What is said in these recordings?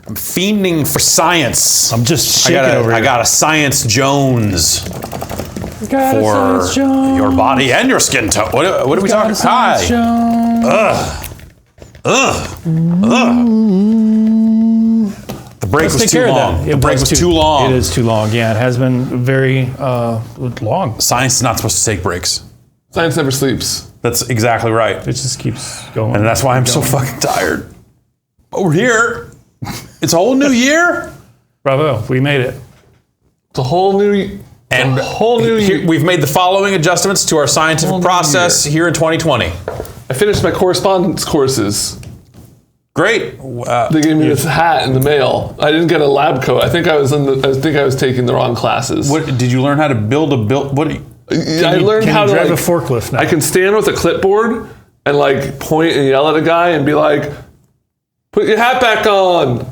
I'm fiending for science. I'm just shaking over here. I got a Science Jones for your body and your skin tone. What are we talking? Hi. The break was too long. The break was too long. It is too long. Yeah, it has been very long. Science is not supposed to take breaks. Science never sleeps. That's exactly right. It just keeps going. And that's why I'm so fucking tired. But we're here. It's a whole new year. Bravo, we made it. It's a whole new And we've made the following adjustments to our scientific process here in 2020. I finished my correspondence courses. Great. They gave me this hat in the mail. I didn't get a lab coat. I think I was taking the wrong classes. What did you learn how to build a build? What? I learned how to drive a forklift now. I can stand with a clipboard and like point and yell at a guy and be like, "Put your hat back on."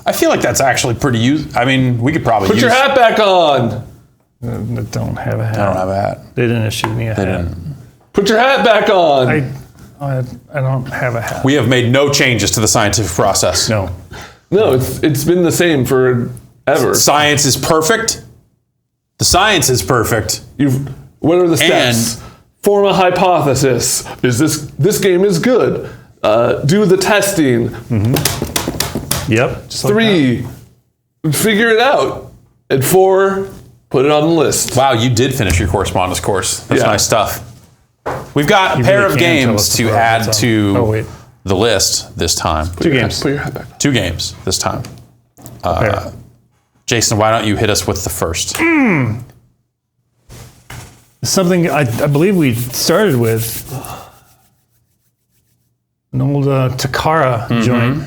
I feel like that's actually pretty I mean, we could probably put your hat back on. I don't have a hat. I don't have a hat. They didn't issue me a hat. Didn't. Put your hat back on. I don't have a hat. We have made no changes to the scientific process. No, it's been the same forever. Science is perfect. The science is perfect. What are the steps? Form a hypothesis. Is this game is good? Do the testing. Mm-hmm. Yep. 3, figure it out. And 4, put it on the list. Wow, you did finish your correspondence course. That's nice stuff. We've got a pair of games to add to the list this time. Two games. Put your hat back on. 2 games this time. Jason, why don't you hit us with the first? Something I believe we started with an old Takara joint.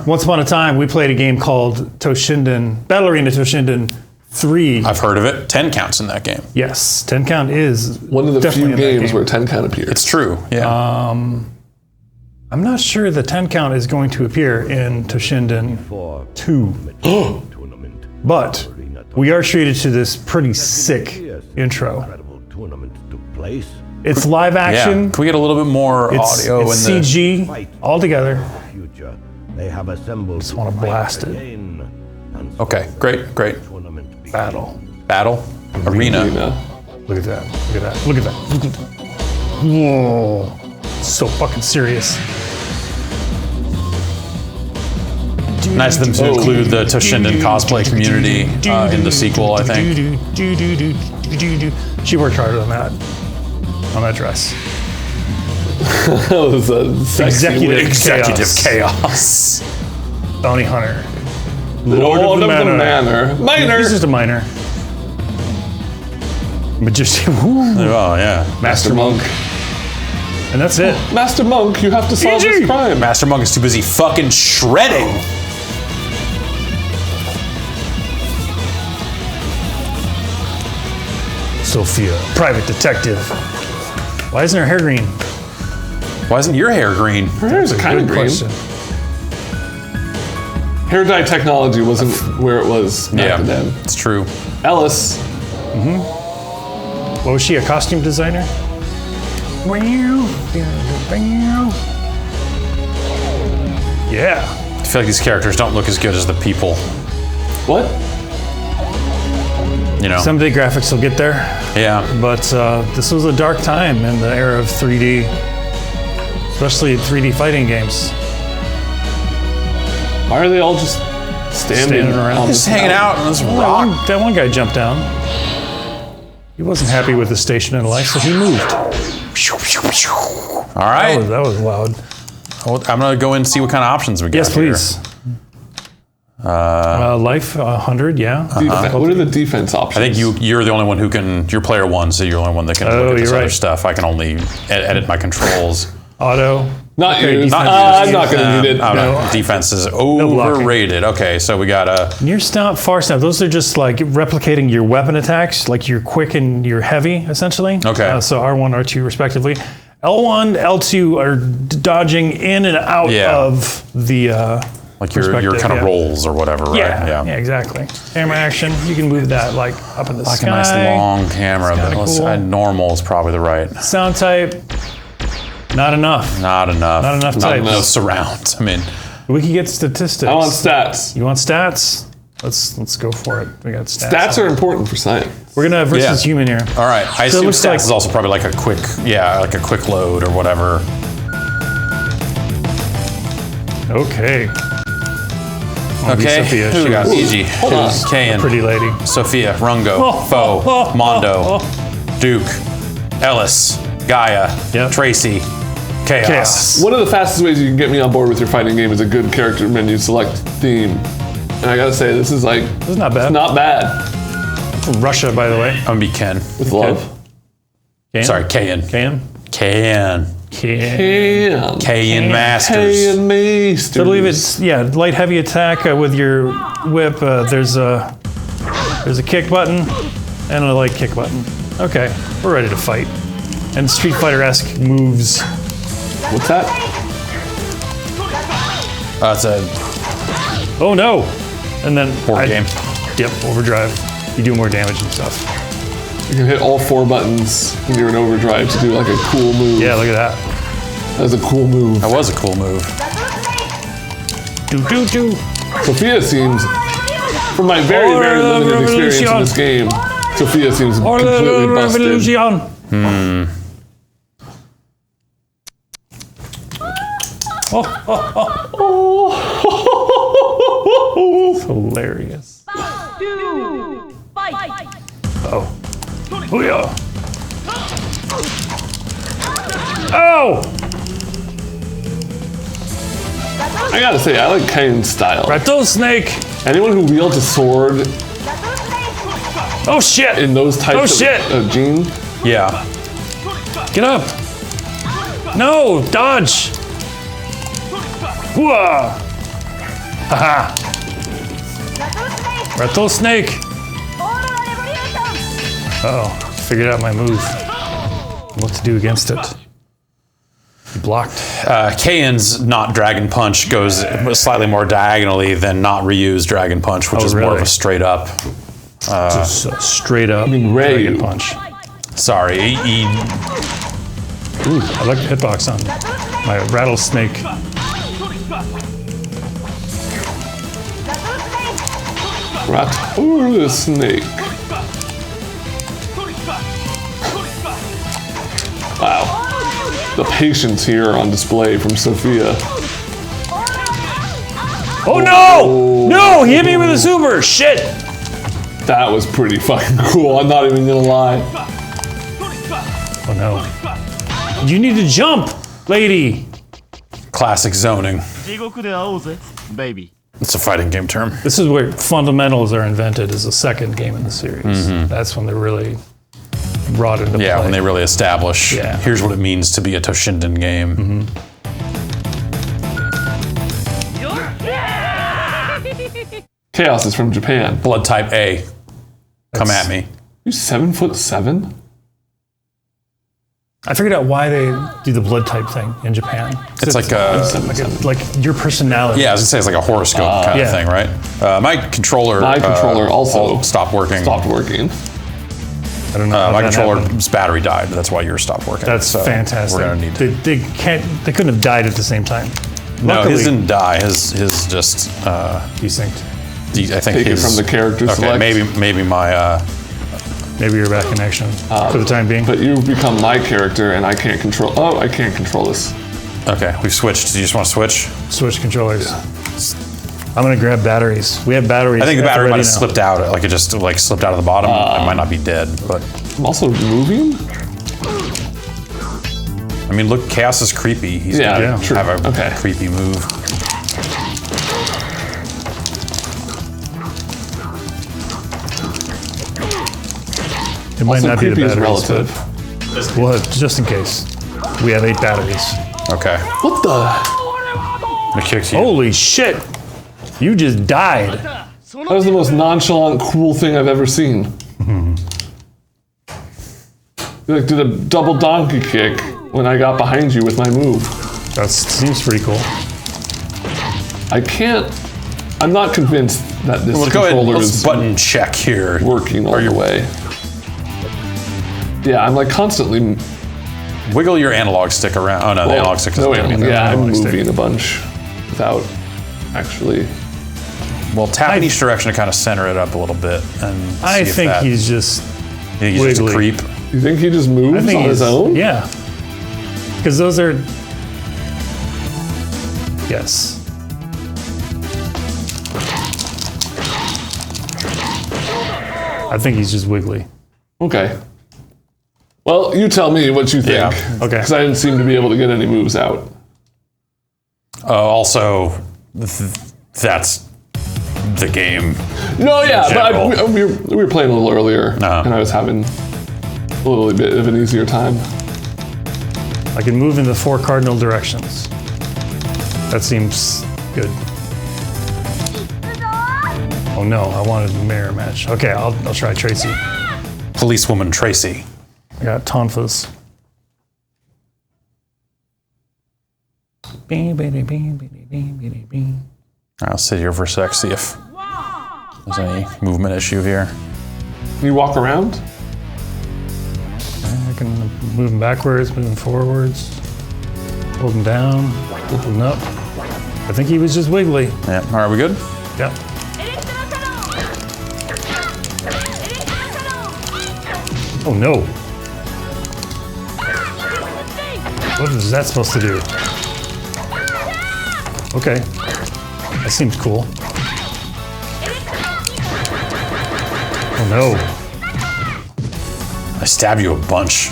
Once upon a time, we played a game called Toshinden, Battle Arena Toshinden 3. I've heard of it. 10 counts in that game. Yes, 10 count is one of the few games where 10 count appears. It's true. Yeah. I'm not sure the 10 count is going to appear in Toshinden 2. But we are treated to this pretty sick intro. It's live action. Yeah. Can we get a little bit more audio it's in CG all together. They have assembled. Just want to blast it. Okay, great. Battle Arena. Look at that. Look at that. Look at that. Look at that. Whoa. So fucking serious. Nice of them to include the Toshinden cosplay community in the sequel, I think. She worked hard on that dress. That was a sexy Executive chaos. Bounty hunter. Lord of the Manor. Minor. He's just a minor. Magician. Oh, yeah. Master Monk. And that's it. Master Monk, you have to solve this crime. Master Monk is too busy fucking shredding. Sophia, private detective. Why isn't her hair green? Why isn't your hair green? Her hair is kind of green. Question. Hair dye technology wasn't where it was back then. It's true. Ellis. What was she, a costume designer? Yeah. I feel like these characters don't look as good as the people. What? You know. Someday graphics will get there. Yeah. But this was a dark time in the era of 3D, especially 3D fighting games. Why are they all just standing around? Just hanging out on this rock. That one guy jumped down. He wasn't happy with his station in life, so he moved. All right. That was loud. I'm going to go in and see what kind of options we got. Yes, please. Life 100, yeah. What are the defense options? I think you're the only one who can. You're player 1, so you're the only one that can look at this other stuff. I can only edit my controls. Auto. Not okay, used. I'm not going to need it. No. Defense is overrated. Okay, so we got a near stomp, far stomp. Those are just like replicating your weapon attacks, like your quick and your heavy, essentially. Okay. So R1, R2, respectively. L1, L2 are dodging in and out of the like your kind of rolls or whatever, right? Yeah, exactly. Camera action, you can move that like up in the sky. Like a nice long camera, but cool. Normal is probably the right. Sound type, not enough. Not enough. Not enough types. No surround. I mean, We can get statistics. I want stats. You want stats? Let's go for it. We got stats. Stats are important for science. We're gonna versus human here. All right. I So it assume looks stats like- is also probably like a quick load or whatever. Okay. Okay. Sophia. Who we got? Easy. on. Kayan. Pretty lady. Sophia. Rungo. Foe. Mondo. Duke. Ellis. Gaia. Yep. Tracy. Chaos. One of the fastest ways you can get me on board with your fighting game is a good character menu select theme. And I gotta say, this is like, This is not bad. not bad. From Russia, by the way. I'm gonna be Ken. With love. Kayan? Sorry, Kayan. Kayan? Kayan. Kayan. Kayan Masters. Kayan Masters. So I believe it's light heavy attack with your whip. There's a kick button and a light kick button. Okay, we're ready to fight. And Street Fighter-esque moves. What's that? It's a Oh no! And then board game. Yep, overdrive. You do more damage and stuff. You can hit all 4 buttons when you're in overdrive to do like a cool move. Yeah, look at that. That's a cool move. That was a cool move. Do. Sophia seems, from my very, very limited experience in this game, Sophia seems completely busted. Revolution. It's hilarious. Oh. Booyah. Oh! I gotta say, I like Kane's style. Rattlesnake! Anyone who wields a sword Oh shit! in those types of gene, Yeah. Get up! No! Dodge! Whoa! Haha! Rattlesnake! Uh-oh. Figured out my move. What to do against it. You blocked. Kayan's not Dragon Punch goes slightly more diagonally than not reused Dragon Punch, which is more of really? a straight up. Just a straight up Ray. Dragon Punch. Sorry. Ooh, I like the hitbox on my rattlesnake. Rattlesnake. Wow. The patience here on display from Sophia. Oh no! No! He hit me with a super! Shit! That was pretty fucking cool. I'm not even gonna lie. Oh no. You need to jump, lady! Classic zoning. 地獄で会おうぜ、baby. It's a fighting game term. This is where fundamentals are invented as the second game in the series. That's when they're really brought into play. Yeah, when they really establish, Yeah. here's what it means to be a Toshinden game. Chaos is from Japan. Blood type A. Come at me. You 7'7"? I figured out why they do the blood type thing in Japan. It's like a, Like your personality. yeah, I was gonna say it's like a horoscope kind yeah. of thing, right? My controller also stopped working. Stopped working. I don't know. how My that happened. controller's battery died. That's why yours stopped working. That's So fantastic. We're gonna need to. They couldn't have died at the same time. No, Luckily, his didn't die. His just. desynced. I think Take it his, from the character Okay, select. maybe my. Maybe you're back in action for the time being. But you've become my character and I can't control. Oh, I can't control this. Okay, we've switched. Do you just want to switch? Switch controllers. I'm gonna grab batteries. We have batteries. I think the at battery might ready have now. slipped out. Like it just like slipped out of the bottom. It might not be dead, but I'm also moving? I mean, look, Chaos is creepy. He's Yeah, gonna true. have a Okay. creepy move. It might Also, not be the creepy is batteries, relative. but well, just in case. We have 8 batteries. Okay, What the? I kicked you. Holy shit! You just died. That was the most nonchalant, cool thing I've ever seen. You like did a double donkey kick when I got behind you with my move. That seems pretty cool. I'm not convinced that this Well, go ahead. controller Let's is button check here. working all the way. Yeah, I'm like constantly. Wiggle your analog stick around. Oh no, the analog stick doesn't No, do yeah, anything. I'm analog stick. moving a bunch without. actually. Well, tap in each direction to kind of center it up a little bit. And I think he's just he's just a creep. You think he just moves on his own? Yeah. Because those are... Yes. I think he's just wiggly. Okay. Well, you tell me what you think. Yeah. Okay. Because I didn't seem to be able to get any moves out. Also, that's the game. No, yeah, but we were playing a little earlier, and I was having a little bit of an easier time. I can move in the 4 cardinal directions. That seems good. Oh no, I wanted a mirror match. Okay, I'll try Tracy. Policewoman Tracy. I got Tonfas. I'll sit here for a sec, see if there's any movement issue here. Can you walk around? I can move him backwards, move him forwards, hold him down, hold him up. I think he was just wiggly. Yeah, all right, we good? Yeah. Oh no. What is that supposed to do? Okay. That seems cool. Oh no. I stabbed you a bunch.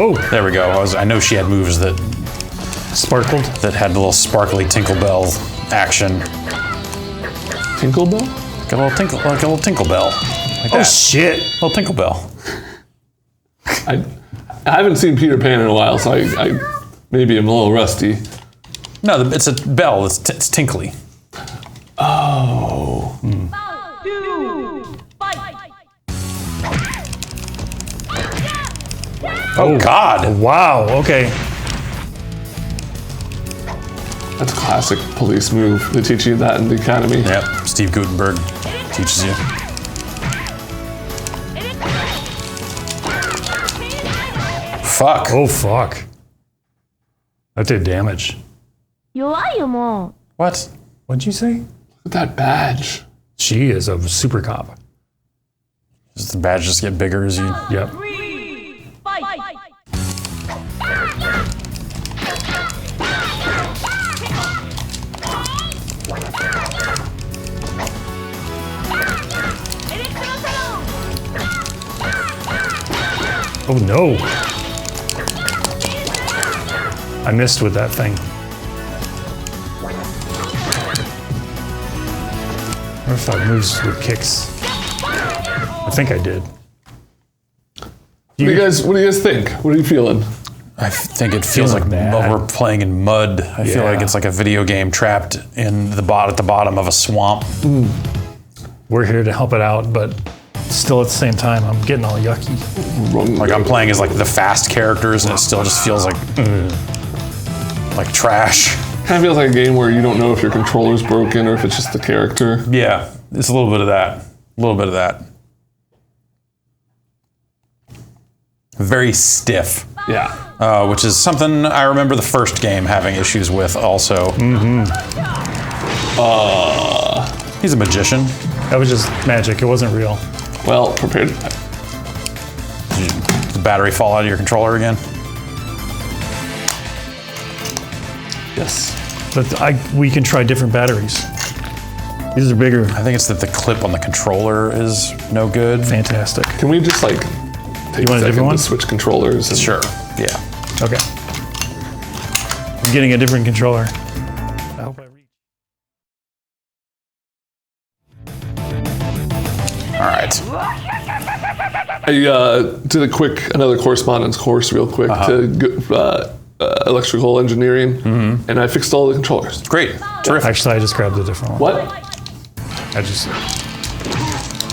Oh, there we go. I know she had moves that sparkled. That had a little sparkly Tinklebell action. Tinklebell? Like a little tinkle, like a little Tinklebell. Like Oh that. shit. Little Tinklebell. I haven't seen Peter Pan in a while, so I maybe I'm a little rusty. No, it's a bell. It's tinkly. Oh. Oh God! Wow. Okay. That's a classic police move. They teach you that in the academy. Yep. Steve Gutenberg teaches you. Fuck. Oh fuck. That did damage. 弱いよも What? What'd you say? Look at that badge. She is a super cop. Does the badge just get bigger as you? Yep. Oh no. I missed with that thing. I wonder if that moves with kicks. I think I did. What do you guys think? What are you feeling? I think it feels like bad. we're playing in mud. I feel like it's like a video game trapped in at the bottom of a swamp. We're here to help it out, but still at the same time, I'm getting all yucky. Like I'm playing as like the fast characters, and it still just feels like trash. Kind of feels like a game where you don't know if your controller's broken or if it's just the character. Yeah, it's a little bit of that. A little bit of that. Very stiff. Yeah. Which is something I remember the first game having issues with also. He's a magician. That was just magic. It wasn't real. Well, prepared. Did the battery fall out of your controller again? Yes. But we can try different batteries. These are bigger. I think it's that the clip on the controller is no good. Fantastic. Can we just like take want a different one? to switch controllers? And Sure. Yeah. Okay. I'm getting a different controller. I hope I reach. All right. I did another correspondence course real quick to electrical engineering, and I fixed all the controllers. Great. Terrific. Actually, I just grabbed a different one. What?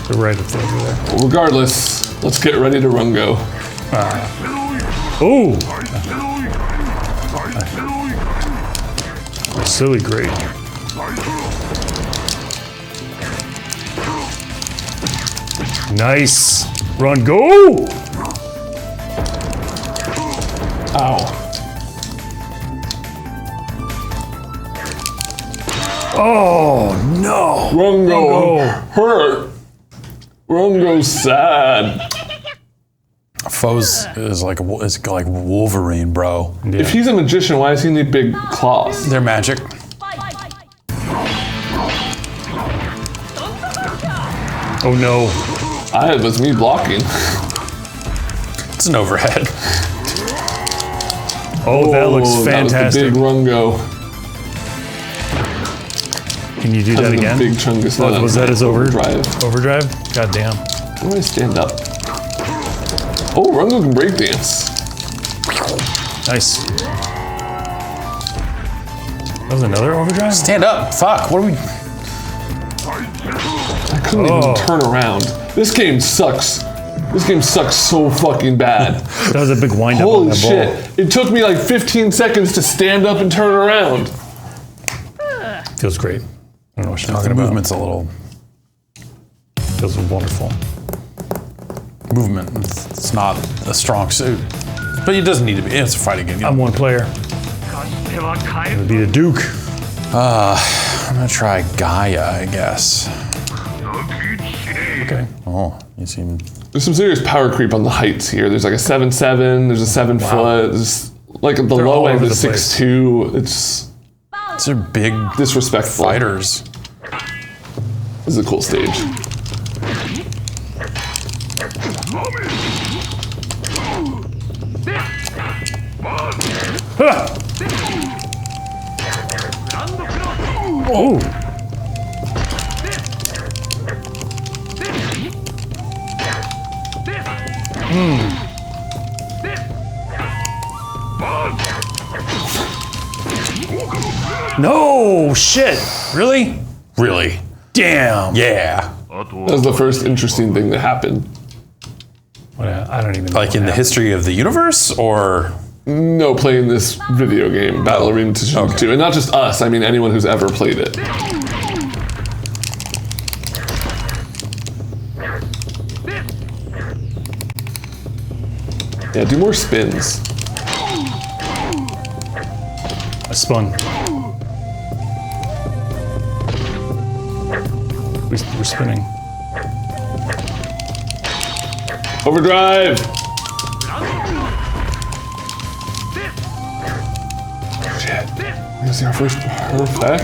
They're right up there, over there. Regardless, let's get ready to rungo. Oh! Silly great. Nice. Run, go! Ow. Oh no! Rungo hurt. Rungo's sad. Foes is like Wolverine, bro. Yeah. If he's a magician, why does he need big claws? They're magic. Oh no! It was me blocking. It's an overhead. Oh, that looks That was the fantastic. big Rungo. Can you do that again? Big chungus. Oh, was that his overdrive? Overdrive? God damn. How do I stand up? Oh, Rungo can breakdance. Nice. That was another overdrive? Stand up. Fuck. What are we? I couldn't even turn around. This game sucks. This game sucks so fucking bad. That was a big wind up on Holy that shit. ball. It took me like 15 seconds to stand up and turn around. Feels great. I don't know what you're The talking about. movement's a little Feels wonderful. movement. It's not a strong suit, but it doesn't need to be. It's a fighting game. I'm one player. It would be the Duke. I'm gonna try Gaia, I guess. Okay. Oh, you seem. There's some serious power creep on the heights here. There's like a 7'7", there's a 7 foot, there's like the They're low all end over is the place. 6'2". It's These are big disrespectful. fighters. This is a cool stage. Ha! Oh! No shit! Really? Really? Damn! Yeah. That was the first interesting thing that happened. I don't even know. Like in the history of the universe, or No, playing this video game, Battle Arena Toshinden 2. And not just us, I mean anyone who's ever played it. Yeah, do more spins. I spun. We're spinning. Overdrive! Shit. Is our first perfect?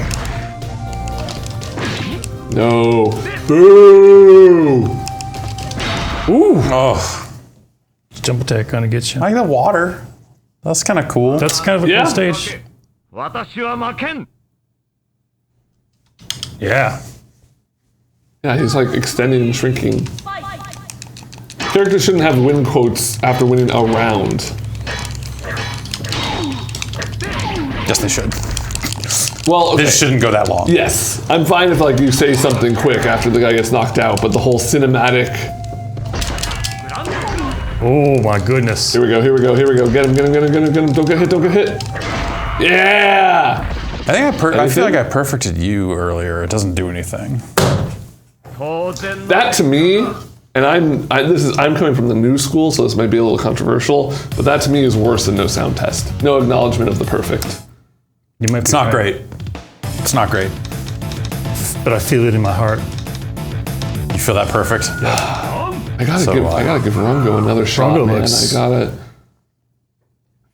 No. Boo! ooh, oh, Jump attack kind of gets you. I like the water. That's kind of cool. That's kind of a Yeah. cool stage. 私は負けん Yeah. Yeah, he's like extending and shrinking. Characters shouldn't have win quotes after winning a round. Yes, they should. Well, okay. This shouldn't go that long. Yes, I'm fine if like you say something quick after the guy gets knocked out, but the whole cinematic. Oh my goodness. Here we go, here we go, here we go. Get him, get him, get him, get him, get him. Don't get hit, don't get hit. Yeah! I think I feel Anything? like I perfected you earlier. It doesn't do anything. 当然 That to me, and I'm coming from the new school, so this might be a little controversial, but that to me is worse than no sound test. No acknowledgement of the perfect. You might It's not great. It's not great. But I feel it in my heart. You feel that perfect? I gotta So, give Rungo another shot, Rungo man. looks- I gotta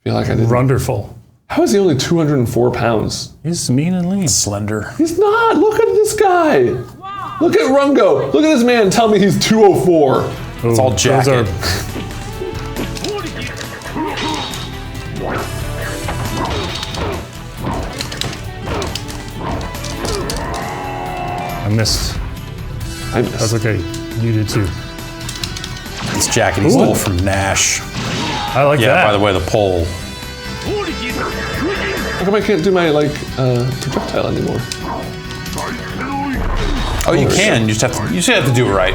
feel like I did. Wonderful. How is he only 204 pounds? He's mean and lean. Slender. He's not. Look at this guy. Look at Rungo. Look at this man. Tell me he's 204. It's all jacket. I missed. I missed. That's okay. You did too. This jacket. He's a little from Nash. I like Yeah, that. by the way, the pole. How come I can't do my projectile anymore? Oh, you can. You just have to do it right.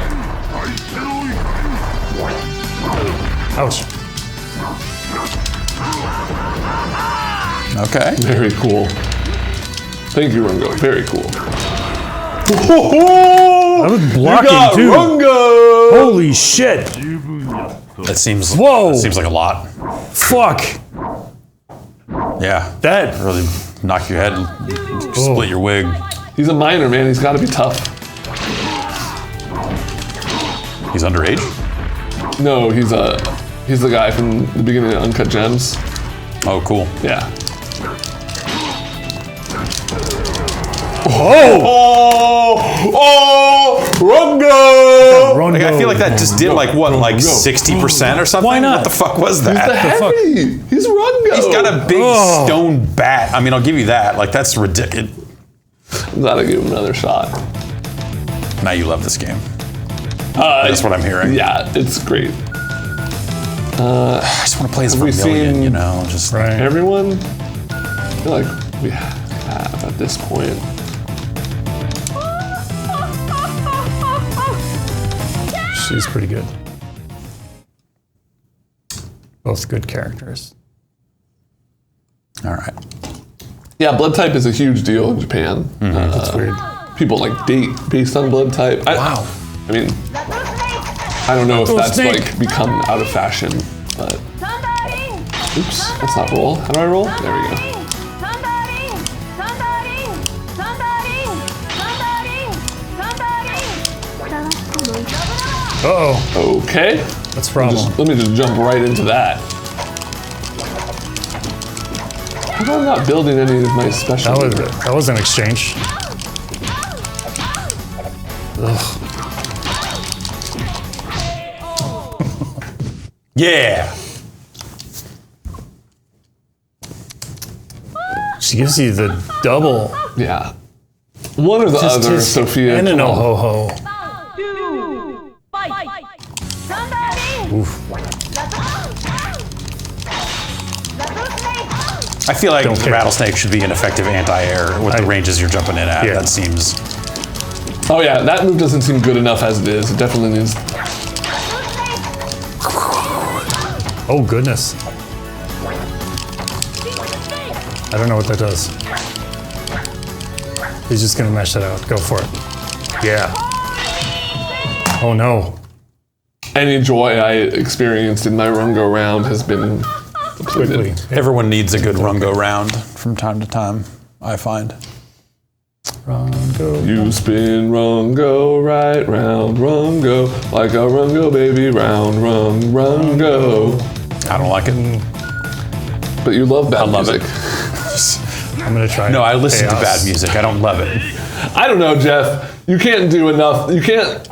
Ouch. Okay. Very cool. Thank you, Rungo. Very cool. I was blocking too. Rungo. Holy shit. That seems. Whoa. That seems like a lot. Fuck. Yeah. That. Really knock your head and split your wig. He's a minor, man. He's got to be tough. He's underage? No, he's the guy from the beginning of Uncut Gems. Oh, cool. Yeah. Rungo! Like, I feel like that just did like what, like 60% or something? Why not? What the fuck was that? He's the heavy. He's Rungo. He's got a big stone bat. I mean, I'll give you that. Like, that's ridiculous. Gotta give him another shot. Now you love this game. That's what I'm hearing. Yeah, it's great. I just want to play as we Vermilion, seen- you know, just Right. Everyone, I feel like we have at this point. She's pretty good. Both good characters. all right. Yeah, blood type is a huge deal in Japan. That's weird. People like date based on blood type. Wow. I mean, I don't know if that's snake. like become out of fashion, but oops, that's not roll. How do I roll? There we go. Uh-oh. Okay. That's a problem. Let me just jump right into that. How come I'm not building any of my special? That was an exchange. Ugh. Yeah. She gives you the double. Yeah. One or the other, Sophia. And an come on. oh-ho-ho. I feel like Don't care. Rattlesnake should be an effective anti-air with the ranges you're jumping in at. Yeah. That seems... Oh yeah, that move doesn't seem good enough as it is. It definitely needs. Oh, goodness. I don't know what that does. He's just going to mash that out. Go for it. Yeah. Oh, no. Any joy I experienced in my Rungo round has been Quickly. depleted. Everyone needs a good rungo round from time to time, I find. Rungo. You spin Rungo right round, Rungo like a Rungo baby round, Rungo. I don't like it. But you love bad I love music. I'm going to try No, I listen to chaos. bad music. I don't love it. I don't know, Jeff. You can't do enough. You can't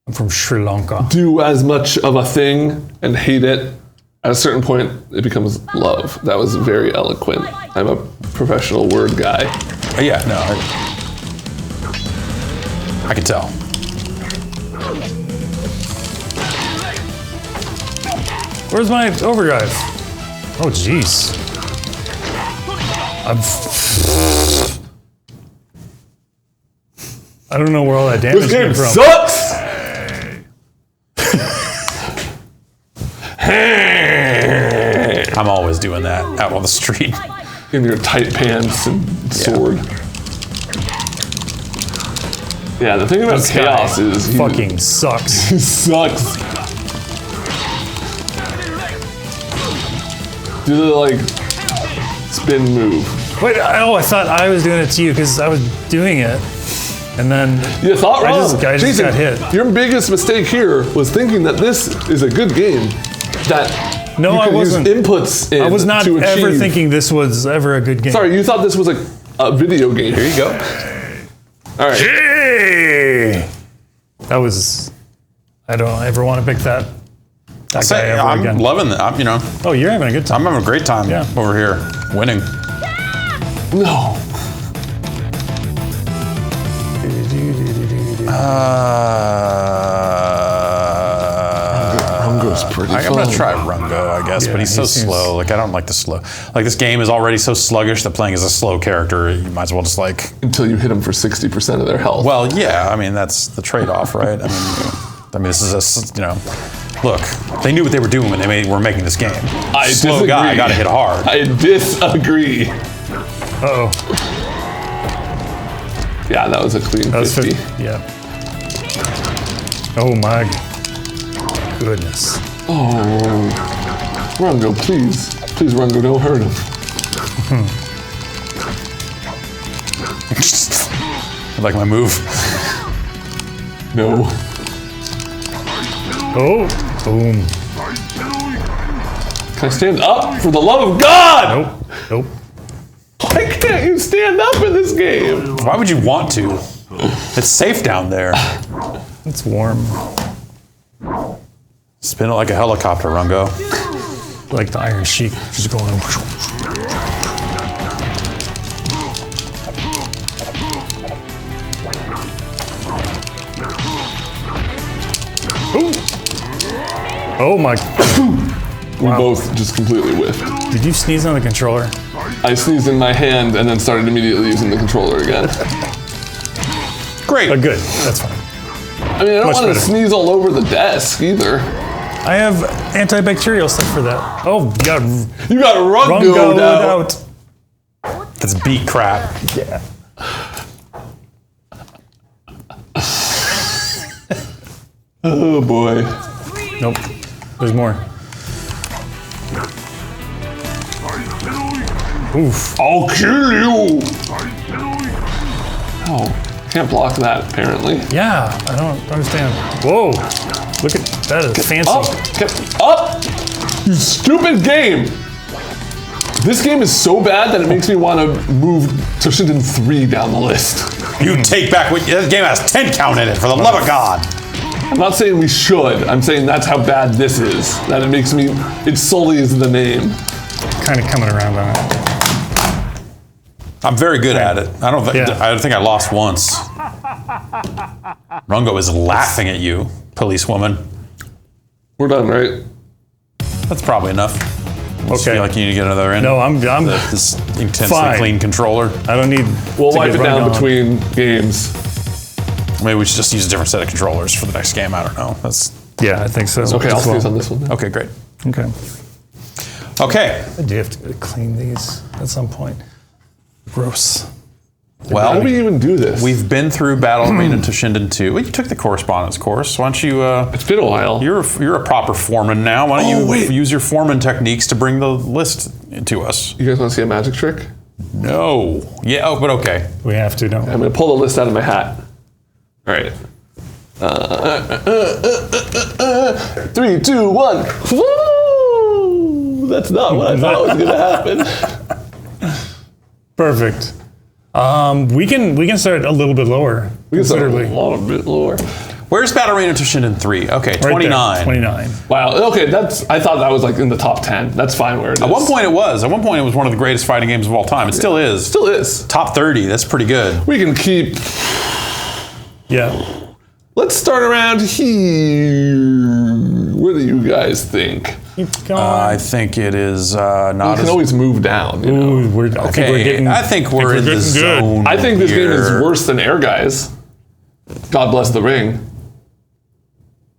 I'm from Sri Lanka. do as much of a thing and hate it. At a certain point, it becomes love. That was very eloquent. I'm a professional word guy. Yeah, no. I can tell. Where's my overdrive? Oh, jeez. I don't know where all that damage came from. sucks! I'm always doing that out on the street. In your tight pants and sword. Yeah, the thing about This chaos guy is he fucking sucks. he sucks. Do the like spin move. Wait, I thought I was doing it to you because I was doing it. And then You thought I wrong. just Jason, got hit. Your biggest mistake here was thinking that this is a good game. That No, you I can wasn't. use inputs in I was not to ever achieve. thinking this was ever a good game. Sorry, you thought this was a video game. Here you go. All right. Hey! That was. I don't ever want to pick that guy Say, ever I'm again. loving that. I'm, you know, Oh, you're having a good time. I'm having a great time Yeah. over here, winning. No. Rungo's pretty I'm gonna try Rungo, I guess, Yeah, but he's he so seems- slow. Like I don't like the slow. Like this game is already so sluggish that playing as a slow character, you might as well just like. Until you hit them for 60% of their health. Well, yeah. I mean, that's the trade-off, right? I mean, this is a, you know. Look, they knew what they were doing when they were making this game. I Slow guy, disagree. got to hit hard. I disagree. Uh-oh. Yeah, that was a clean That was 50. Yeah. Oh my goodness. Oh, Rungo, please. Please, Rungo, don't hurt him. like my move. No. Oh, boom. Can I stand up for the love of God? Nope. Why can't you stand up in this game? Why would you want to? It's safe down there. It's warm. Spin it like a helicopter, Rungo. Like the Iron Sheik, just going. Ooh. Oh my. We both just completely whiffed. Did you sneeze on the controller? I sneezed in my hand and then started immediately using the controller again. Great. Oh, good. That's fine. I mean, I don't Much want to better. sneeze all over the desk either. I have antibacterial stuff for that. Oh, You got a rungo now. out. That's beat crap. Yeah. Oh boy. Nope. There's more. Oof. I'll kill you. Oh, can't block that apparently. Yeah, I don't understand. Whoa. Look at that. Is fancy. Up! You stupid game! This game is so bad that it makes me want to move Toshinden 3 down the list. You take back what this game has 10 count in it, for the love of God. I'm not saying we should. I'm saying that's how bad this is. That it makes me. It solely is the name. Kind of coming around on it. I'm very good at it. I don't Yeah. think I lost once. Rungo is laughing at you, policewoman. We're done, right? That's probably enough. I Okay. feel like you need to get another in. No, I'm This intensely Fine. clean controller. I don't need. We'll to wipe get it down run on. between games. Maybe we should just use a different set of controllers for the next game. I don't know. That's Yeah, I think so. Okay, I'll as well. sneeze on this one. Then. okay. Great. Okay. Okay. I do have to clean these at some point. Gross. How Well, do we even do this? we've been through Battle Arena Toshinden 2. Well, you took the correspondence course. Why don't you? It's been a while. You're a proper foreman now. Why don't Oh, you wait. use your foreman techniques to bring the list to us? You guys want to see a magic trick? No. Yeah. Oh, but okay. We have to, don't we? I'm gonna pull the list out of my hat. All right. 3, 2, 1. Woo! That's not what I thought was gonna happen. Perfect. We can start a little bit lower. We can start a considerably. lot of bit lower. Where's Battle Arena Toshinden 3? Okay, Right there, 29. 29. Wow. Okay, I thought that was like in the top 10. That's fine where it is. At one point it was. At one point it was one of the greatest fighting games of all time. It still is. Still is. Top 30. That's pretty good. We can keep. Yeah. Let's start around here. What do you guys think? Keep going. I think it is not You can as always move down. You know? Ooh, I think we're getting. I think we're in the getting good. zone. I think this game is here. worse than Air Guys. God bless the ring.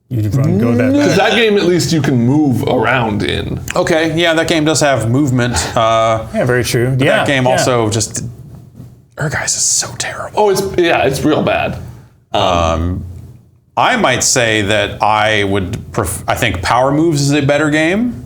You run, go that. Because that game, at least, you can move around in. Okay, yeah, that game does have movement. Yeah, very true. Yeah. That game yeah. also just. Guys is so terrible. Oh, it's real bad. I might say that I think Power Moves is a better game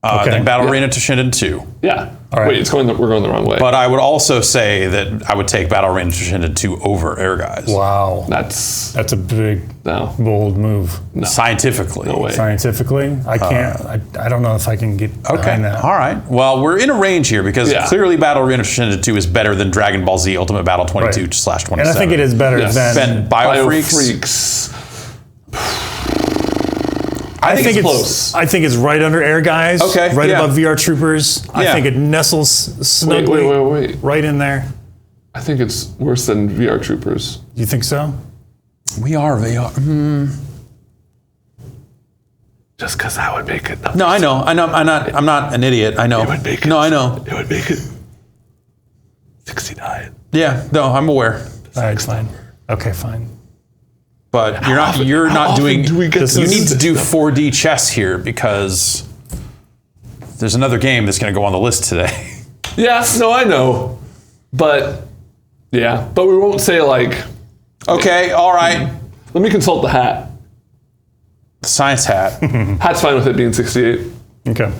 than Battle Arena Toshinden 2. Yeah. All right. Wait, we're going the wrong way. But I would also say that I would take Battle Arena Toshinden 2 over Air Guys. Wow. That's That's a big, no. bold move. Scientifically. No way. Scientifically, I can't. I don't know if I can get Okay. behind that. All right. Well, we're in a range here because Yeah. clearly Battle Arena Toshinden 2 is better than Dragon Ball Z Ultimate Battle 22/27. And I think it is better Yes. than. Ben Biofreaks. Freaks. I think it's close. I think it's right under Air Guys. Okay, Right yeah. above VR Troopers. I Yeah. think it nestles snugly Wait. right in there. I think it's worse than VR Troopers. You think so? We are VR. Just because that would make it. No, I know. I'm not an idiot. I know. It would make it. No, I know. It would make it 69. Yeah. No, I'm aware. All right, fine. Okay, fine. But you're not. often- You're how not often doing. do we get You this need to do system? 4D chess here because there's another game that's going to go on the list today. Yeah, no, I know. But, yeah. But we won't say, like, Okay. All right. let me consult the hat. Science hat. Hat's fine with it being 68. Okay.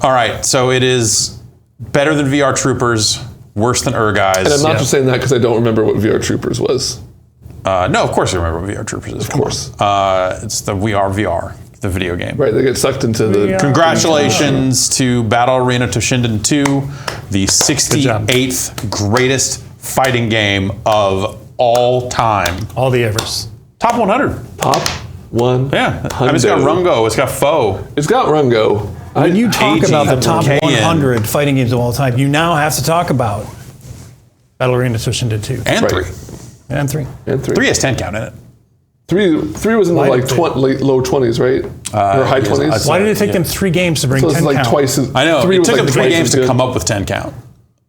All right. So it is better than VR Troopers worse than Urgai's. And I'm not just saying that because I don't remember what VR Troopers was. No, of course you remember what VR Troopers is. Of course. It's the VR, the video game. Right, they get sucked into the... Congratulations to Battle Arena Toshinden 2, the 68th greatest fighting game of all time. All the evers. Top 100. Top 100. Yeah. I mean, it's got rungo, it's got foe. It's got rungo. When you talk about the top KN. 100 fighting games of all time, you now have to talk about Battle Arena Toshinden 2. And Right. 3. And 3. And 3. 3 has 10 count in it. Three was in the Why like did they- low 20s, right? Or high 20s? Why did it take them 3 games to bring So 10 it's like count? twice as... I know, 3 it was took like them 3 twice games as to good. come up with 10 count.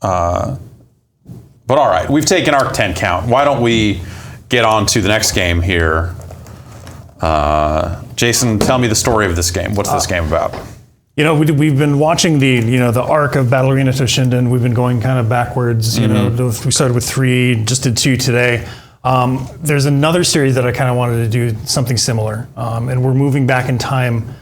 But all right, we've taken our 10 count. Why don't we get on to the next game here? Jason, tell me the story of this game. What's this game about? You know, we've been watching the arc of Battle Arena Toshinden. We've been going kind of backwards. You know, we started with 3, just did 2 today. There's another series that I kind of wanted to do something similar, and we're moving back in time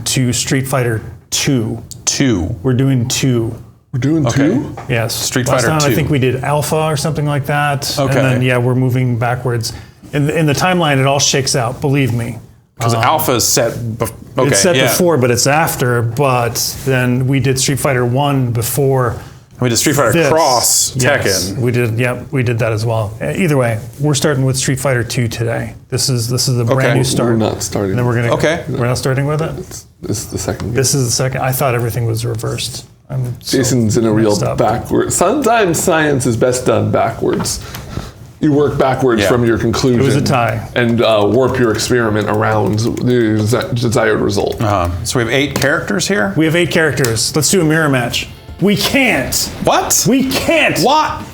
to Street Fighter 2. 2. We're doing 2. We're doing 2? Yes. Street Last Fighter time 2. I think we did Alpha or something like that. Okay. And then, yeah, we're moving backwards. In the timeline, it all shakes out, believe me. Because Alpha is set. Okay, It's set yeah. before, but it's after. But then we did Street Fighter 1 before. We did Street Fighter this. Cross Yes, Tekken. we did. Yep, we did that as well. Either way, we're starting with Street Fighter 2 today. This is a brand new start. We're not starting. And then we're gonna. Okay. We're not starting with it. This is the second game. This is the second. I thought everything was reversed. I'm so Jason's in a real messed up. backwards. Sometimes science is best done backwards. You work backwards Yeah. from your conclusion. It was a tie. And warp your experiment around the desired result. So we have 8 characters here? We have 8 characters. Let's do a mirror match. We can't. What? We can't. What?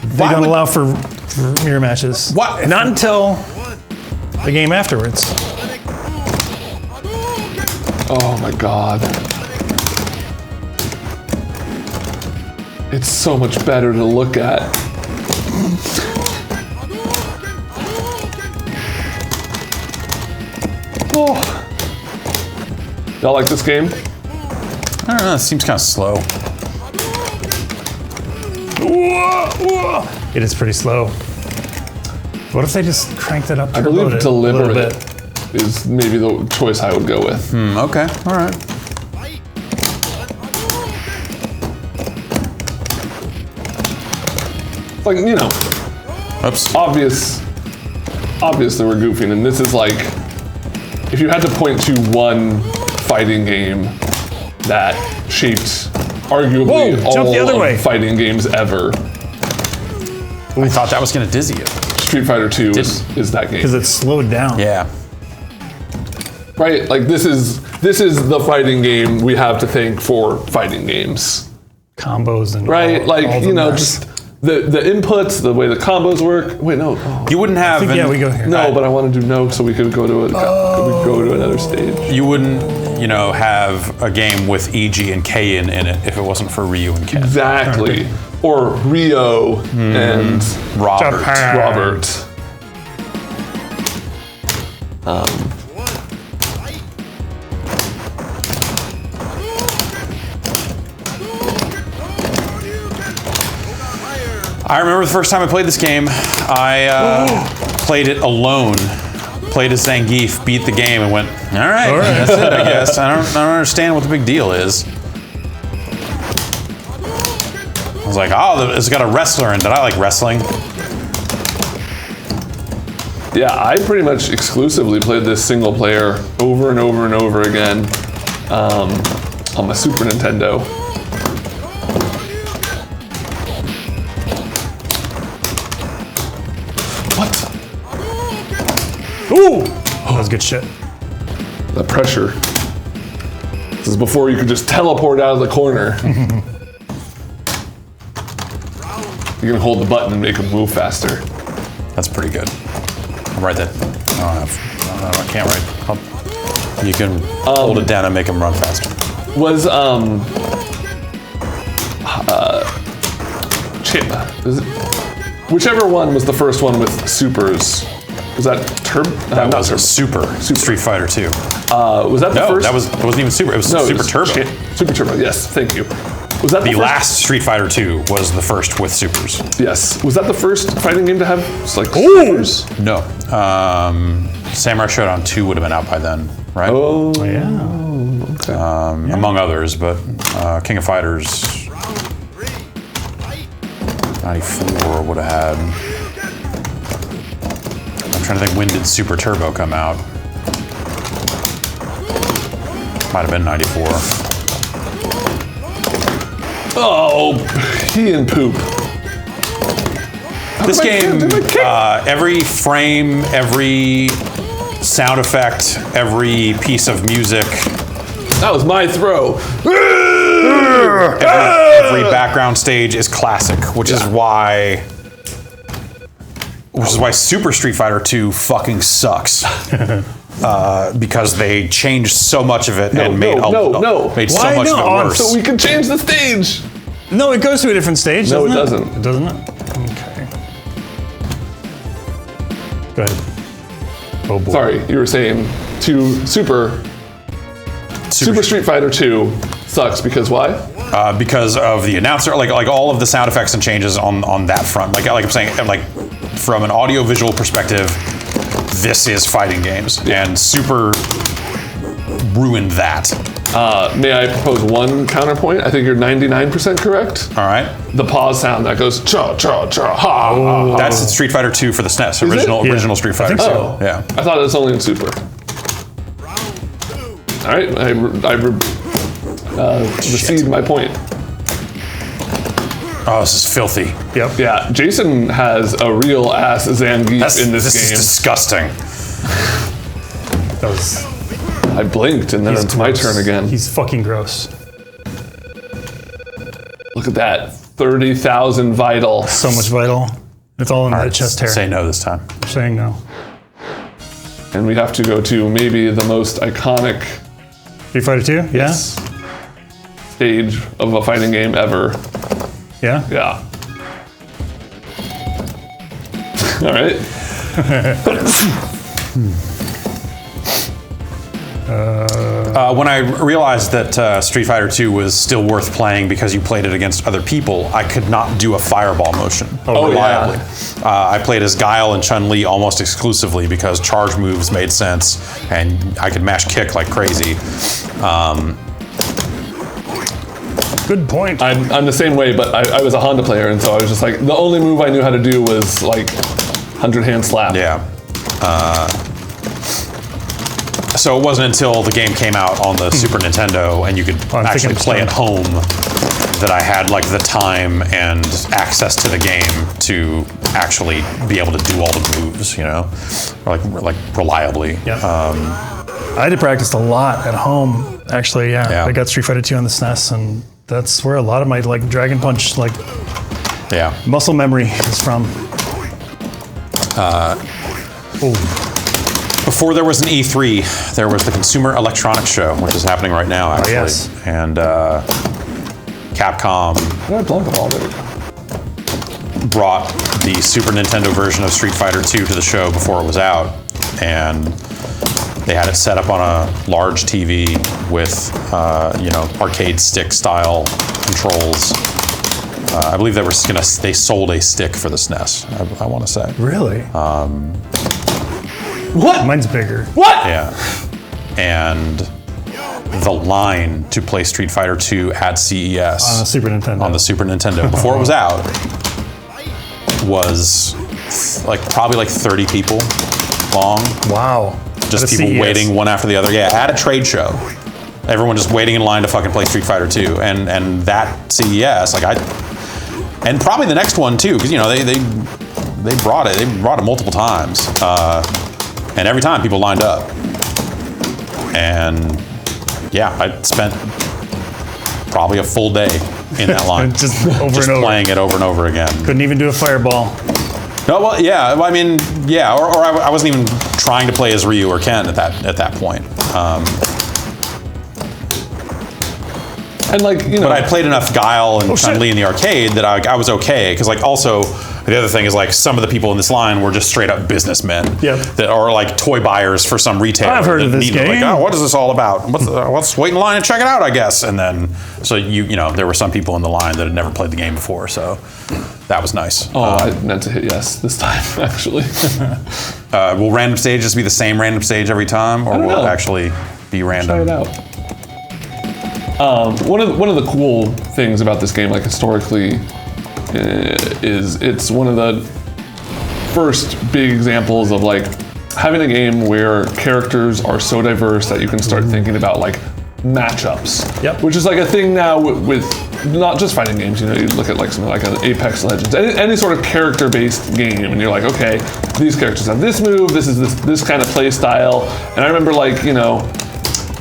They Why don't would- allow for mirror matches. What? Not until the game afterwards. Oh my god. It's so much better to look at. Oh. Y'all like this game? I don't know, it seems kind of slow. It is pretty slow. What if they just cranked it up? I believe turboed it a little deliberate bit? is maybe the choice I would go with. Okay, all right. Like, you know, Oops. obvious that we're goofing, and this is like, if you had to point to one fighting game that shaped arguably Whoa, jump the other all way. of fighting games ever, I thought that was going to dizzy you. Street Fighter 2 is that game. Because it's slowed down. Yeah. Right? Like this is the fighting game we have to thank for fighting games. Combos and Right? all Like, the you know, mess. just the inputs, the way the combos work. Wait, no. Oh. You wouldn't have. Yeah, we go here. No, but I want to do no so we could go to another stage. You wouldn't, have a game with EG and Kain in it if it wasn't for Ryu and Ken. Exactly. Or Rio and Robert. Japan. Robert. I remember the first time I played this game, I played it alone. Played as Zangief, beat the game, and went, all right, that's it, I guess. I don't understand what the big deal is. I was like, oh, it's got a wrestler in it. I like wrestling. Yeah, I pretty much exclusively played this single player over and over and over again on my Super Nintendo. What? Ooh! That was good shit. The pressure. This is before you could just teleport out of the corner. You can hold the button and make him move faster. That's pretty good. I'll write that. I can't write. You can hold it down and make him run faster. Was whichever one was the first one with supers? Was that That was a super Street Fighter 2. Was that the No, first? that wasn't even super. It was Super Turbo. Super Turbo. Yes, thank you. Was that The first? last Street Fighter 2 was the first with supers. Yes. Was that the first fighting game to have like supers? No. Samurai Shodown 2 would have been out by then, right? Oh, Yeah. okay. Among others, but King of Fighters 94 would have had. I'm trying to think, when did Super Turbo come out? Might have been 94. Oh, pee and poop. This game, did I kick? every frame, every sound effect, every piece of music, That was my throw. every background stage is classic, which is why Super Street Fighter 2 fucking sucks. Because they changed so much of it and made so Why much of it not? worse. So we can change the stage. No, it goes to a different stage. No, it doesn't doesn't. It doesn't it? Okay. Go ahead. Oh boy. Sorry, you were saying Super Street Fighter 2 sucks because why? Because of the announcer, like all of the sound effects and changes on that front. Like I'm saying, like from an audio visual perspective, this is fighting games, and Super ruined that. May I propose one counterpoint? I think you're 99% correct. All right, The pause sound that goes cha cha cha ha ha ha. that's Street Fighter 2 for the SNES, it? original Street Fighter. think so. Oh, Yeah. I thought it was only in Super. All right, I recede my point. Oh, this is filthy. Yep. Yeah, Jason has a real ass Zangief in this is game. disgusting. That was. I blinked and then it's my gross. turn again. He's fucking gross. Look at that, 30,000 vital. So much vital. It's all in All that right, chest hair. say no this time. I'm saying no. And we have to go to maybe the most iconic Street Fighter 2? Yeah? stage of a fighting game ever. Yeah? Yeah. All right. When I realized that Street Fighter 2 was still worth playing because you played it against other people, I could not do a fireball motion reliably. I played as Guile and Chun-Li almost exclusively because charge moves made sense and I could mash kick like crazy. Good point. I'm the same way, but I was a Honda player, and so I was just like, the only move I knew how to do was like 100-hand slap. Yeah. So it wasn't until the game came out on the Super Nintendo and you could actually play at home that I had like the time and access to the game to actually be able to do all the moves, you know, or like reliably. Yeah. I had to practice a lot at home, actually, yeah. I got Street Fighter 2 on the SNES, and that's where a lot of my like Dragon Punch like muscle memory is from. Before there was an E3, there was the Consumer Electronics Show, which is happening right now, actually. Oh, yes. And Capcom brought the Super Nintendo version of Street Fighter 2 to the show before it was out, and they had it set up on a large TV with, arcade stick style controls. I believe they sold a stick for the SNES. I want to say. Really? What? Mine's bigger. What? Yeah. And the line to play Street Fighter 2 at CES On the Super Nintendo. on the Super Nintendo before it was out was probably 30 people long. Wow. Just At a people CES. waiting one after the other. Yeah, at a trade show. Everyone just waiting in line to fucking play Street Fighter 2. And that CES, and probably the next one too, because they brought it multiple times. And every time people lined up. And yeah, I spent probably a full day in that line. Just over and over. Playing it over and over again. Couldn't even do a fireball. No, well, yeah. I mean, yeah. Or I wasn't even trying to play as Ryu or Ken at that point. And like, you know, But I'd played enough Guile and Chun-Li in the arcade that I was okay. Because like also the other thing is like some of the people in this line were just straight up businessmen that are like toy buyers for some retailer. I've heard of this game. Like, oh, what is this all about? Let's wait in line and check it out, I guess. And then so you know there were some people in the line that had never played the game before, so that was nice. Oh, I meant to hit yes this time actually. Will random stages be the same random stage every time, or will it actually be random? Try it out. One of the cool things about this game, like historically, is it's one of the first big examples of like having a game where characters are so diverse that you can start thinking about like matchups. Yep. Which is like a thing now with not just fighting games. You know, you look at like something like an Apex Legends, any sort of character-based game, and you're like, okay, these characters have this move, this is this kind of play style. And I remember like, you know,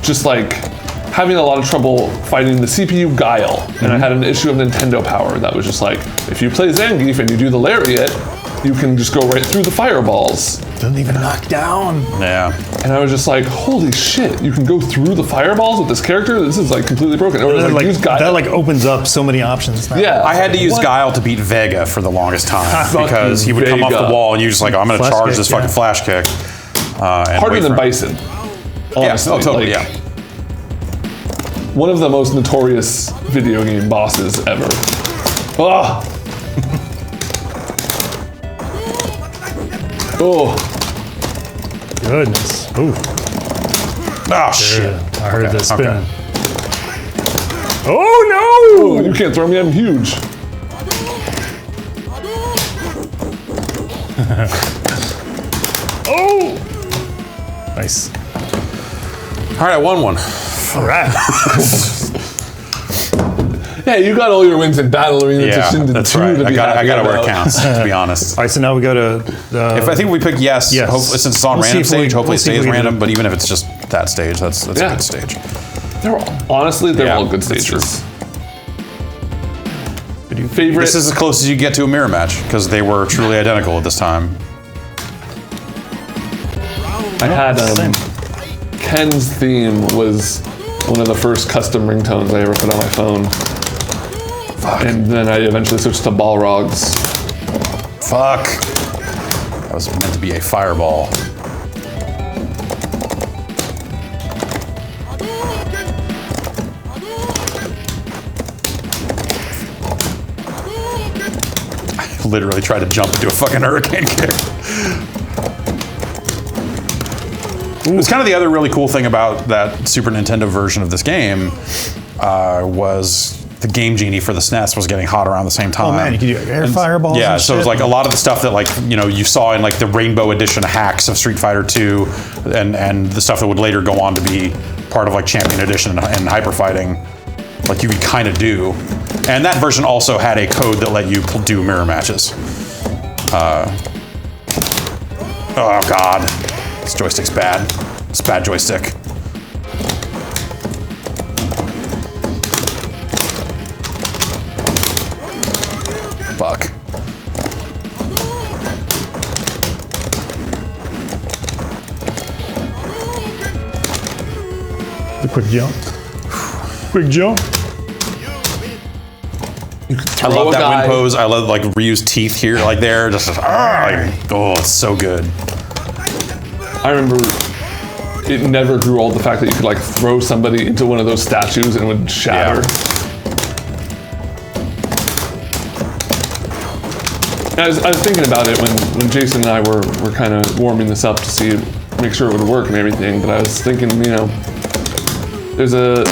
just like having a lot of trouble fighting the CPU Guile, and I had an issue of Nintendo Power that was just like, if you play Zangief and you do the lariat, you can just go right through the fireballs. Doesn't even knock down. Yeah. And I was just like, holy shit, you can go through the fireballs with this character? This is like completely broken. Or like, use Guile. That like opens up so many options now. Yeah. I had to use What? Guile to beat Vega for the longest time Fuck because you, he would come off Vega. the wall and you just like, I'm going to Flash charge kick, this yeah. fucking flash kick. And Harder wait than for him. Bison. Yeah, Honestly, oh, totally, like, yeah. One of the most notorious video game bosses ever. Oh. Oh. Goodness. Ooh. Oh, shit. Yeah, I heard Okay, that spin. okay. Oh no! Oh, you can't throw me, I'm huge. Oh! Nice. All right, I won one. All right. Yeah, you got all your wins in Battle Arena Yeah, Toshinden that's 2 right. to I be got happy it where it about. counts, to be honest. All right, so now we go to If I think we pick yes, Yes. hopefully, since it's on We'll see random if we- stage, hopefully we'll it see if stays we can do random. it. But even if it's just that stage, that's Yeah. a good stage. Honestly, they're Yeah, all good that's stages. Favorite? This is as close as you get to a mirror match because they were truly identical at this time. I had Same. Ken's theme was one of the first custom ringtones I ever put on my phone. And then I eventually switched to Balrog's. Fuck. That was meant to be a fireball. I literally tried to jump into a fucking hurricane kick. It was kind of the other really cool thing about that Super Nintendo version of this game was the Game Genie for the SNES was getting hot around the same time. Oh man, you could do like, air fireballs. Yeah, and so it was shit. like a lot of the stuff that like, you know, you saw in like the Rainbow Edition hacks of Street Fighter 2 and the stuff that would later go on to be part of like Champion Edition and Hyper Fighting, like you could kind of do. And that version also had a code that let you do mirror matches. Oh God, this joystick's bad. It's a bad joystick. Fuck. The quick jump. Quick jump. I love a that guy. win pose. I love like Ryu's teeth here, like there, just like, oh, it's so good. I remember it never grew old the fact that you could like throw somebody into one of those statues and it would shatter. And I was thinking about it when Jason and I were kind of warming this up to make sure it would work and everything, but I was thinking, you know, there's a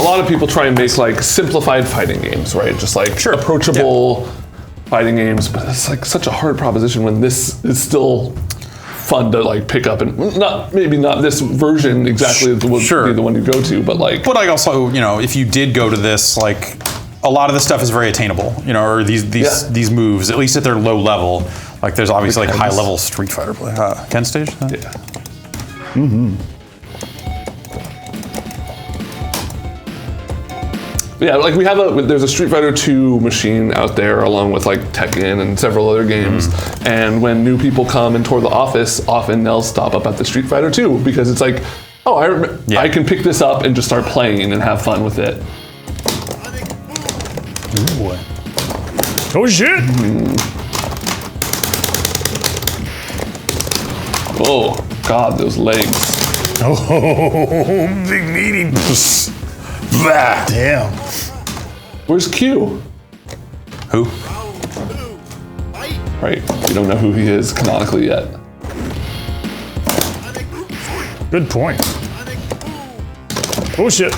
lot of people try and make like simplified fighting games, right? Just like approachable fighting games, but it's like such a hard proposition when this is still fun to like pick up and maybe not this version exactly would be the one you go to, but like. But like also, you know, if you did go to this, like a lot of this stuff is very attainable, you know, or these moves, at least at their low level. Like there's obviously like high level Street Fighter play. Ken stage? Yeah. Mm-hmm. Yeah, like there's a Street Fighter 2 machine out there along with like Tekken and several other games. And when new people come and tour the office, often they'll stop up at the Street Fighter 2 because it's like, oh, I can pick this up and just start playing and have fun with it. boy. Oh shit! Oh, God, those legs. Oh, big meaty. Blah. Damn. Where's Q? Who? Right, you don't know who he is canonically yet. Good point. Oh shit.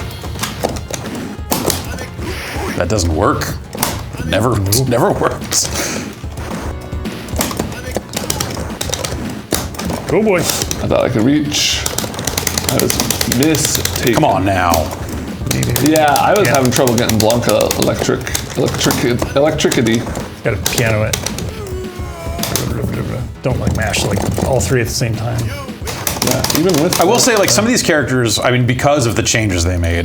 That doesn't work. It never works. Oh boy. I thought I could reach. I was mistaken. Come on now. Yeah, I was having trouble getting Blanca electricity. Gotta piano it. Don't like mash like all three at the same time. Yeah, even with. I will say, like, some of these characters, I mean, because of the changes they made,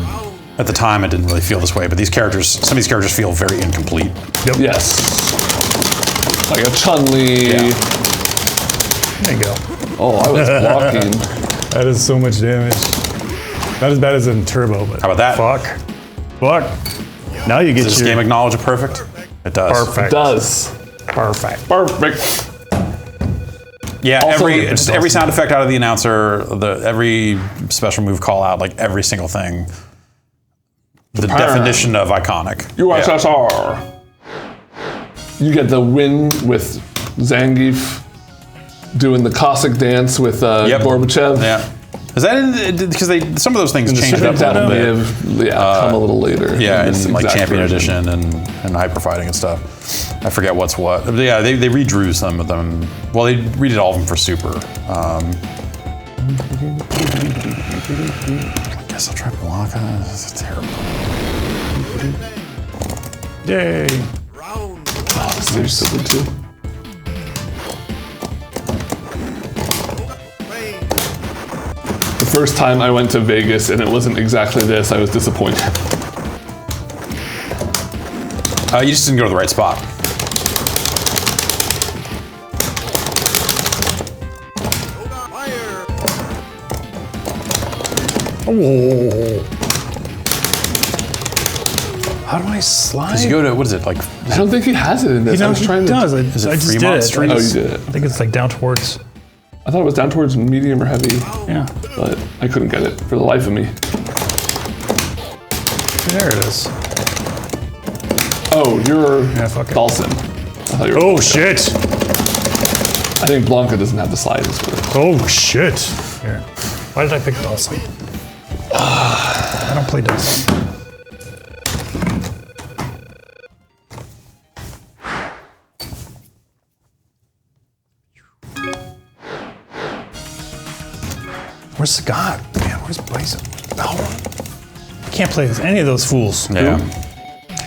at the time it didn't really feel this way, but some of these characters feel very incomplete. Yep. Yes. Like a Chun-Li. Yeah. There you go. Oh, I was blocking. That is so much damage. Not as bad as in Turbo, but How about that? Fuck. Now you get Does this your game acknowledge it perfect? It does. perfect. It does. Perfect. Perfect. Yeah, Also, every sound effect out of the announcer, every special move call out, like every single thing. The definition of iconic. USSR. You get the win with Zangief doing the Cossack dance with Gorbachev. Yeah. Is that because some of those things changed up a That little may bit? have come a little later. Yeah, this in like exact Champion version. Edition and Hyper Fighting and stuff. I forget what's what. But yeah, they redrew some of them. Well, they redid all of them for Super. I guess I'll try Blanca. This is terrible. Yay. Oh, this is so good too. The first time I went to Vegas and it wasn't exactly this, I was disappointed. You just didn't go to the right spot. Oh. How do I slide? Because you go to, what is it, like, I don't think he has it in this. I was trying to. does. Is it I just did Fremont it. Street? Oh, you did it. I think it's like down towards. I thought it was down towards medium or heavy, Yeah. but I couldn't get it for the life of me. There it is. Oh, you're fuck it. Dawson. I thought you were Oh Blanca. shit. I think Blanca doesn't have the sliders for it. Oh shit. Here. Why did I pick Dawson? I don't play Dawson. Where's Scott? Man, where's Bison? Oh. I can't play as any of those fools. Yeah.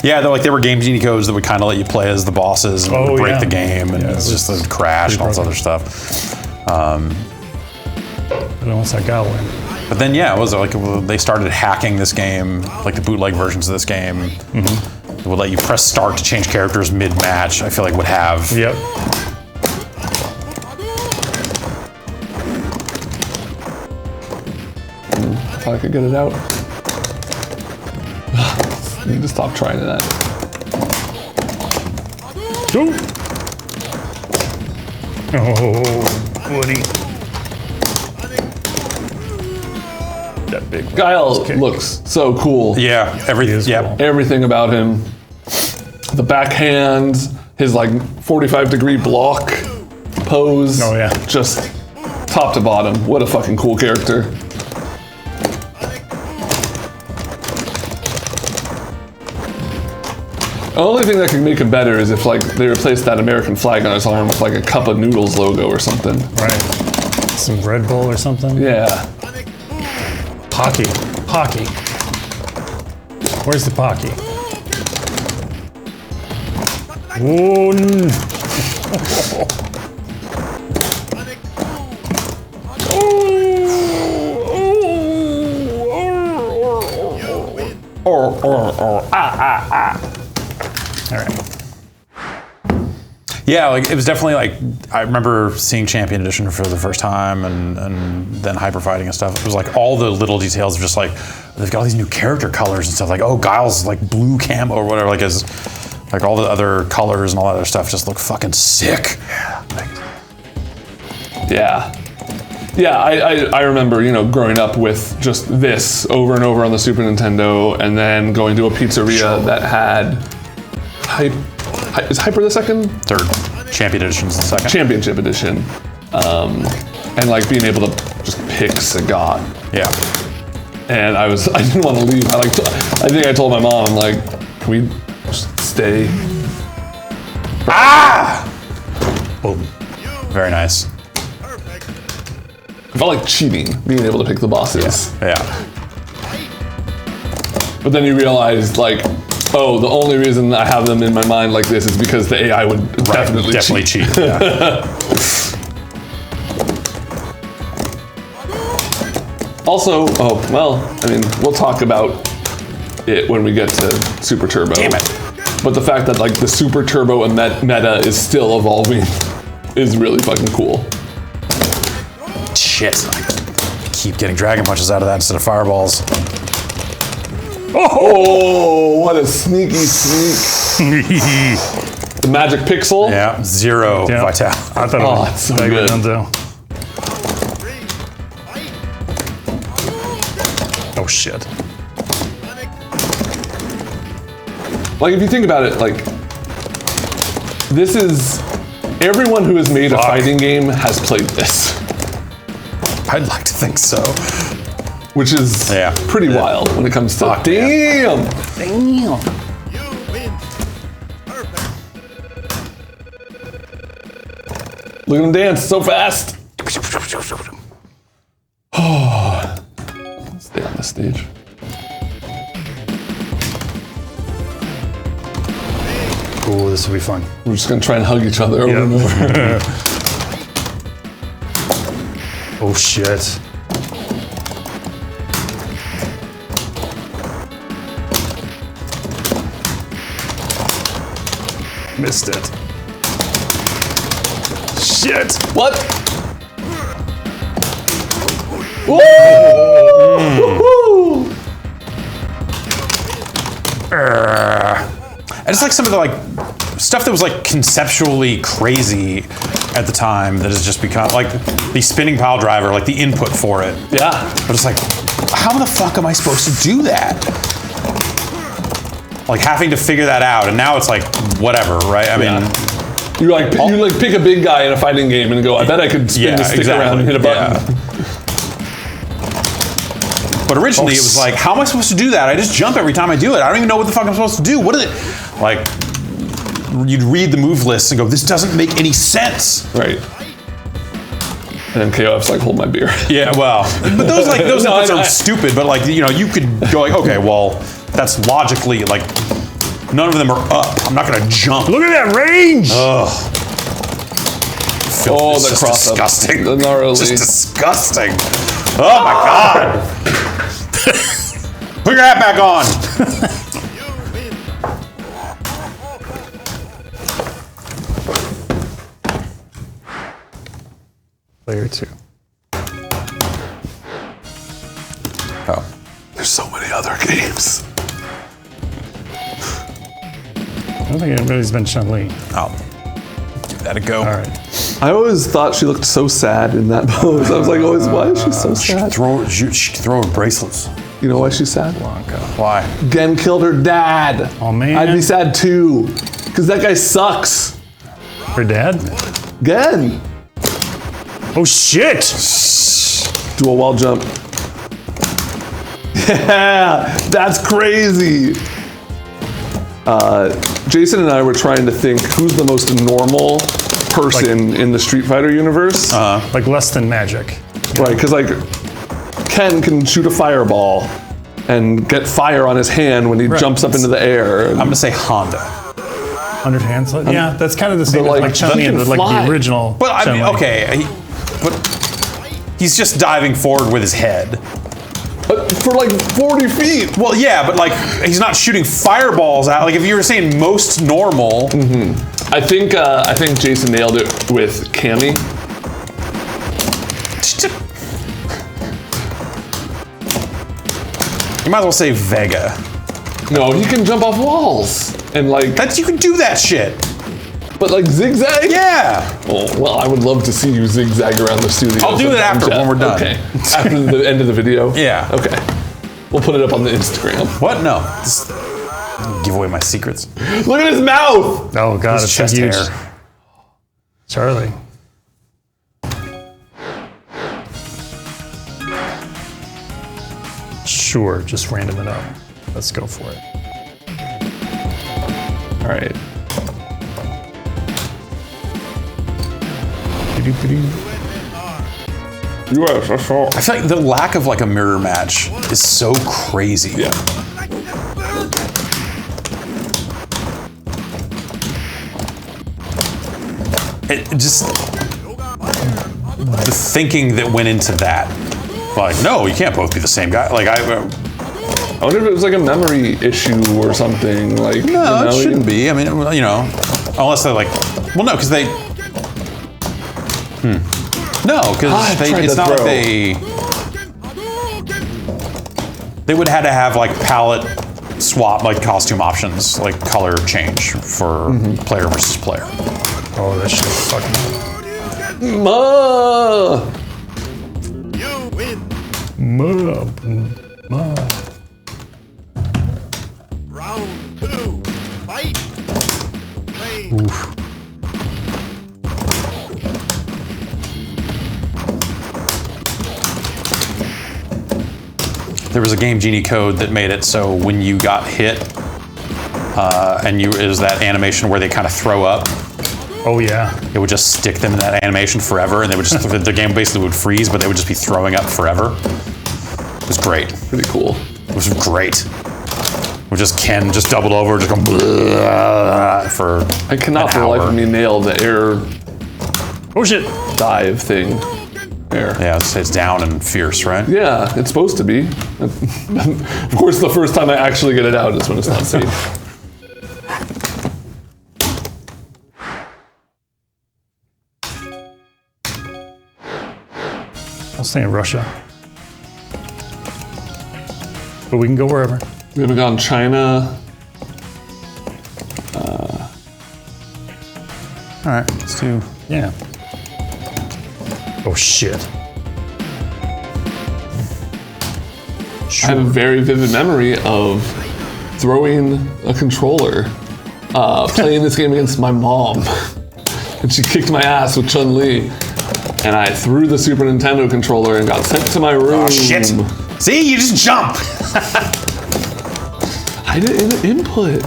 Yeah, they were game genie codes that would kind of let you play as the bosses and would break the game, and it's just a crash and all this other stuff. But once I got one. But then, yeah, it was like they started hacking this game, like the bootleg versions of this game. It would let you press start to change characters mid-match. I feel like would have. Yep. If I could get it out. I need to stop trying that. Go. Oh, Woody. That big Guile looks so cool. Yeah, cool. Everything about him. The backhand, his like 45-degree block pose. Oh, yeah. Just top to bottom. What a fucking cool character. The only thing that could make him better is if like they replaced that American flag on his arm with like a Cup of Noodles logo or something. Right. Some Red Bull or something. Yeah. Pocky. Pocky. Where's the Pocky? Oh, All right. Yeah, like it was definitely like I remember seeing Champion Edition for the first time, and then Hyper Fighting and stuff. It was like all the little details of just like they've got all these new character colors and stuff. Like, oh, Guile's like blue camo or whatever. Like Like all the other colors and all that other stuff just look fucking sick. Yeah. Yeah, I remember, growing up with just this over and over on the Super Nintendo, and then going to a pizzeria that had is Hyper the second? Third. Champion Edition's the second. Championship Edition. And like being able to just pick Sagat. Yeah. And I didn't want to leave. I think I told my mom, I'm like, can we just stay? Ah! Boom. Very nice. I felt like cheating, being able to pick the bosses. Yeah. But then you realize, like, oh, the only reason I have them in my mind like this is because the AI would definitely cheat. Yeah. Also, we'll talk about it when we get to Super Turbo. Damn it. But the fact that like the Super Turbo meta is still evolving is really fucking cool. Shit. I keep getting dragon punches out of that instead of fireballs. Oh, what a sneaky sneak. The magic pixel. Yeah, 0 vitality. I thought it was so good. Renzo. Oh shit. Like if you think about it, like this is everyone who has made a fighting game has played this. I'd like to think so. Which is pretty wild when it comes to damn. Look at him dance so fast. Oh, stay on this stage. Ooh, this will be fun. We're just gonna try and hug each other over and over. Oh shit. Missed it. Shit! What? Woo! I just like some of the like stuff that was like conceptually crazy at the time that has just become like the spinning pile driver, like the input for it. Yeah. But it's like, how the fuck am I supposed to do that? Like having to figure that out, and now it's like whatever, right? I mean, you pick a big guy in a fighting game and go, I bet I could spin the stick around and hit a button. Yeah. But originally it was like, how am I supposed to do that? I just jump every time I do it. I don't even know what the fuck I'm supposed to do. What is it? Like, you'd read the move list and go, this doesn't make any sense. Right. And then KOF's like, hold my beer. Yeah, well, but those inputs are stupid. But like, you could go like, okay, well, that's logically like, none of them are up. I'm not gonna jump. Look at that range! Ugh. Oh, the just cross up. disgusting. The gnarly. Just disgusting. Oh my god. Put your hat back on. Player 2. Oh. There's so many other games. I don't think anybody's been Chun-Li. Oh. Give that a go. All right. I always thought she looked so sad in that pose. I was like, always, why is she so She could sad? throw her bracelets. You know why she's sad? Why? Gen killed her dad. Oh man. I'd be sad too. Because that guy sucks. Her dad? Gen. Oh shit! Do a wall jump. Yeah, that's crazy. Jason and I were trying to think who's the most normal person in the Street Fighter universe. Like less than magic. Right, because like Ken can shoot a fireball and get fire on his hand when he jumps up into the air. I'm gonna say Honda. 100 hand slot? Yeah, that's kind of the same But, as like, like Chun-Li and like fly. the original. But I mean, Chun-Li. okay, but he's just diving forward with his head. For like 40 feet. Well, yeah, but like he's not shooting fireballs out. Like if you were saying most normal, I think Jason nailed it with Cammy. you might as well say Vega. No, he can jump off walls. And like, That's you can do that shit. but like zigzag? Yeah. Oh, well, I would love to see you zigzag around the studio. I'll do it sometime, after Jeff. when we're done. Okay. After the end of the video? Yeah. Okay. We'll put it up on the Instagram. What? No. Just give away my secrets. Look at his mouth! Oh god, His it's chest huge. hair. Charlie. Sure, just random it up. Let's go for it. All right. US, that's all. I feel like the lack of like a mirror match is so crazy. Yeah. It just the thinking that went into that. Like, no, you can't both be the same guy. Like I wonder if it was like a memory issue or something. Like, no, it shouldn't be. I mean, you know, unless they're like, well, no, because they. No, because it's not like they would have to have like palette swap, like costume options, like color change for player versus player. Oh, that shit fucking. Ma! You win. Round 2. Fight. Play. There was a Game Genie code that made it so when you got hit, and it was that animation where they kind of throw up. Oh yeah. It would just stick them in that animation forever, and they would just the game basically would freeze, but they would just be throwing up forever. It was great. Pretty cool. It was great. With just Ken just doubled over, just going for I cannot an for the life hour. of me nail the air Oh shit. dive thing. There. Yeah, it's down and fierce, right? Yeah, it's supposed to be. Of course, the first time I actually get it out is when it's not safe. I'll stay in Russia. But we can go wherever. We haven't gone China. All right, let's do. Yeah. Oh shit. I have a very vivid memory of throwing a controller, playing this game against my mom. And she kicked my ass with Chun-Li. And I threw the Super Nintendo controller and got sent to my room. Oh shit! See, you just jump. I didn't input.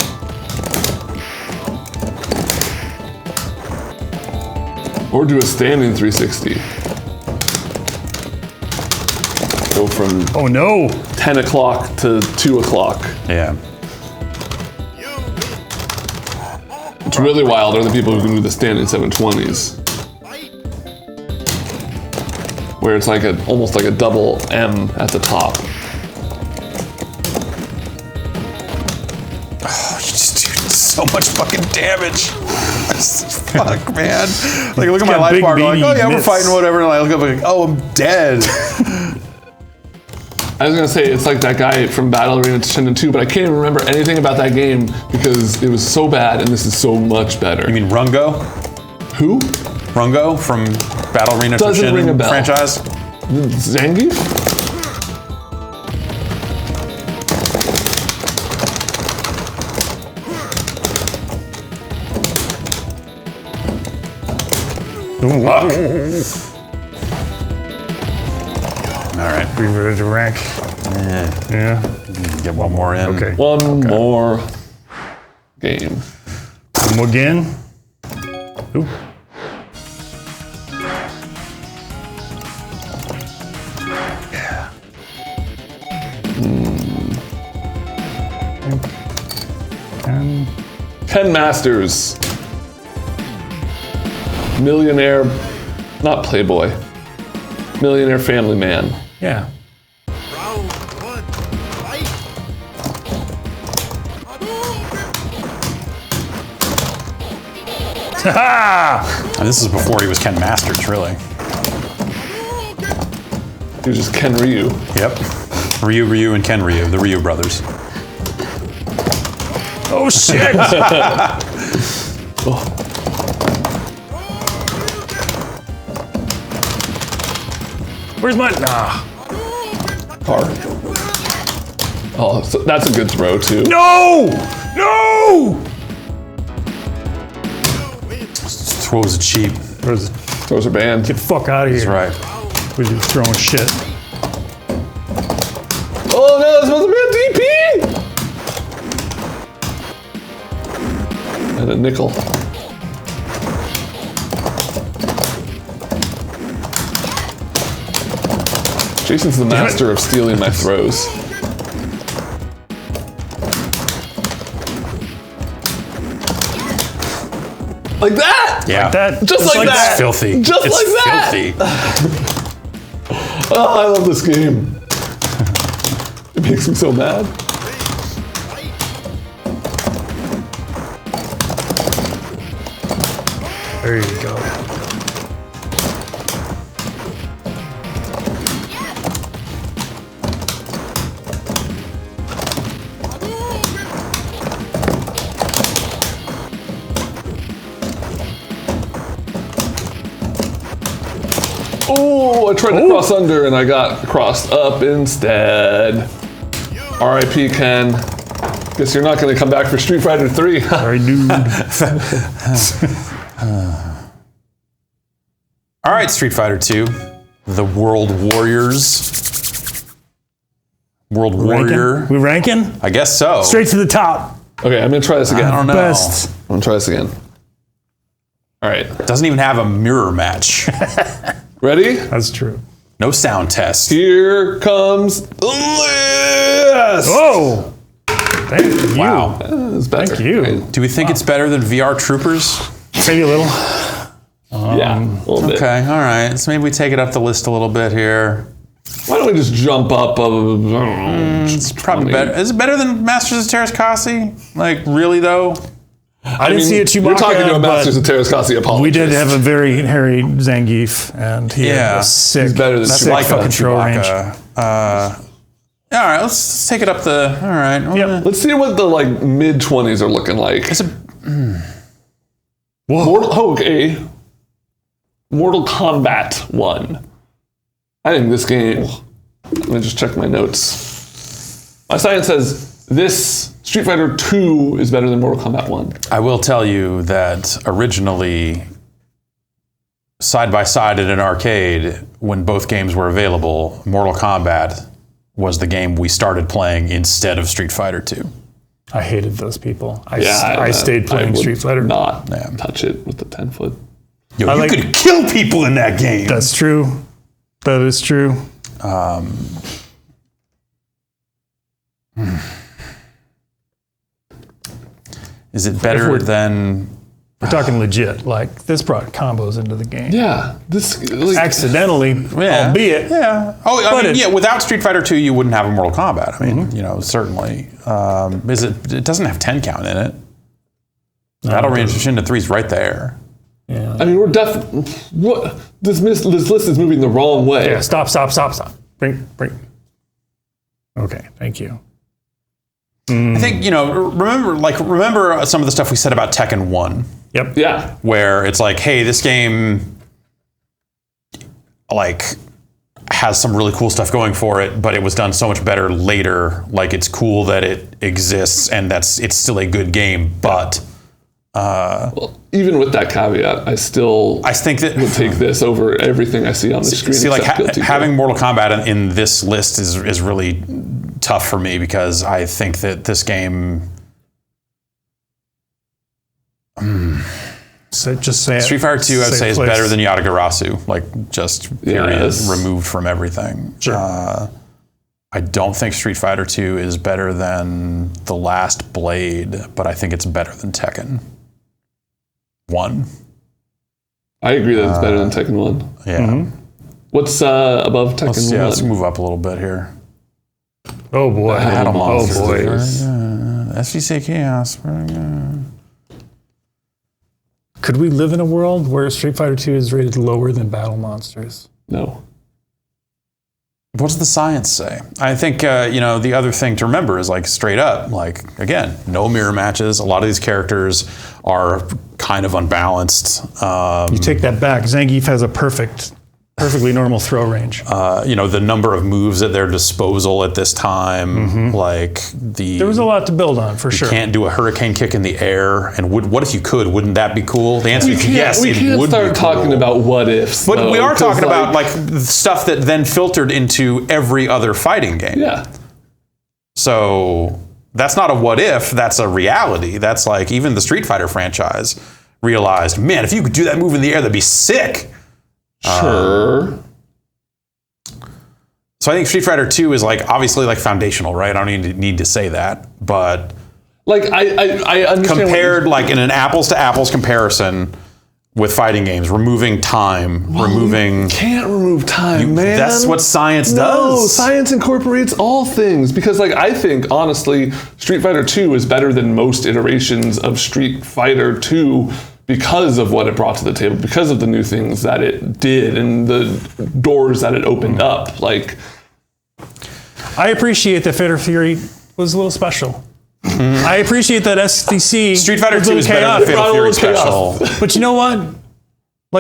Or do a standing 360. Go from Oh no. 10 o'clock to 2 o'clock. Yeah. What's really wild are the people who can do the standing 720s. Where it's like almost like a double M at the top. Oh, you just do so much fucking damage. Fuck, man. Like, look at my got life big bar. Like, oh beady yeah, we're mitts. fighting whatever. And I look up like, oh, I'm dead. I was gonna say it's like that guy from Battle Arena Toshinden 2, but I can't even remember anything about that game because it was so bad and this is so much better. You mean Rungo? Who? Rungo from Battle Arena Doesn't ring a Toshinden bell. franchise? Zangief? All right. We ready to rank? Yeah. Get one more in. Okay. One more game. One more again. Ooh. And 10 Masters. Millionaire, not Playboy. Millionaire Family Man. yeah. Round 1. Fight. Ha! And this is before he was Ken Masters, really. He was just Ken Ryu. Yep. Ryu and Ken Ryu, the Ryu brothers. Oh shit! Where's my Car. Oh, so that's a good throw too. No! No! Throws are cheap. Throws are banned. Get the fuck out of here. That's right. We're just throwing shit. Oh no, it's supposed to be a DP! And a nickel. Jason's the master of stealing my throws. Like that! Yeah. That Just like that! It's filthy. Just it's like that! filthy. Oh, I love this game. It makes me so mad. There you go. Oh, I tried to cross under and I got crossed up instead. R.I.P. Ken. Guess you're not going to come back for Street Fighter 3. Sorry, dude. All right, Street Fighter 2. The World Warriors. World Warrior. We ranking? I guess so. Straight to the top. Okay, I'm going to try this again. I don't know. Best. I'm going to try this again. All right. Doesn't even have a mirror match. Ready? That's true. No sound test. Here comes the list. Oh! Thank you. Wow. It's better. Thank you. Do we think it's better than VR Troopers? Maybe a little. Yeah, a little bit. Okay, all right. So maybe we take it up the list a little bit here. Why don't we just jump up? I don't know, It's probably better. Is it better than Masters of Terrascasi? Like, really, though? I didn't see it too You're much. talking to a Masters of Terrascasi apologist. We did have a very hairy Zangief, and he had a sick, He's better than sick Chewbacca. control range. All right, let's take it up the. All right. Yep. Let's see what the like mid-20s are looking like. Okay. Mortal Kombat 1. I think this game. Let me just check my notes. My science says this Street Fighter 2 is better than Mortal Kombat 1. I will tell you that originally, side by side at an arcade, when both games were available, Mortal Kombat was the game we started playing instead of Street Fighter 2. I hated those people. Yeah, I stayed playing would Street Fighter. Not touch it with the 10-foot. Yo, I you like- could kill people in that game. That's true. That is true. Is it better than? We're talking legit. Like, this brought combos into the game. Yeah, this like, Accidentally, Yeah. albeit. Yeah. Oh, I But mean, it- yeah. Without Street Fighter 2, you wouldn't have a Mortal Kombat. I mean, you know, certainly. Is it? It doesn't have 10 count in it. Battle Arena Toshinden 3 is right there. Yeah. I mean, we're what this list is moving the wrong way. Yeah, stop. Bring. Okay, thank you. I think, you know, remember some of the stuff we said about Tekken 1, Yep. Yeah. where it's like, hey, this game like has some really cool stuff going for it, but it was done so much better later. Like, it's cool that it exists and it's still a good game, but Well, even with that caveat, I think that would take this over everything I see on the screen. See, like except Guilty Gear. having Mortal Kombat in this list is really tough for me, because I think that this game. So just say it. Street Fighter 2, I'd say, is place. better than Yatagarasu. Like, just period, Yes. removed from everything. Sure. I don't think Street Fighter 2 is better than The Last Blade, but I think it's better than Tekken 1. I agree that it's better than Tekken 1. Yeah. What's above Tekken 1? Let's move up a little bit here. Oh boy. Battle Oh Monsters. boy. SVC Chaos. Could we live in a world where Street Fighter 2 is rated lower than Battle Monsters? No. What does the science say? I think, the other thing to remember is like straight up, like, again, no mirror matches. A lot of these characters are kind of unbalanced. You take that back. Zangief has a perfectly normal throw range. The number of moves at their disposal at this time, There was a lot to build on, for sure. Can't do a hurricane kick in the air, and what if you could? Wouldn't that be cool? The answer is yes. We can't start talking about what ifs. But though, we are talking like, about stuff that then filtered into every other fighting game. Yeah. So that's not a what if. That's a reality. That's like even the Street Fighter franchise realized, man, if you could do that move in the air, that'd be sick. Sure. So I think Street Fighter 2 is obviously foundational, right? I don't need to say that, but I understand compared in an apples to apples comparison with fighting games, removing time, you can't remove time, man. That's what science does. No, science incorporates all things because I think honestly, Street Fighter 2 is better than most iterations of Street Fighter 2. Because of what it brought to the table, because of the new things that it did and the doors that it opened up. I appreciate that Fatal Fury was a little special. I appreciate that SDC. Street Fighter was a 2 little is better chaotic. than Fatal Fury Special. But you know what?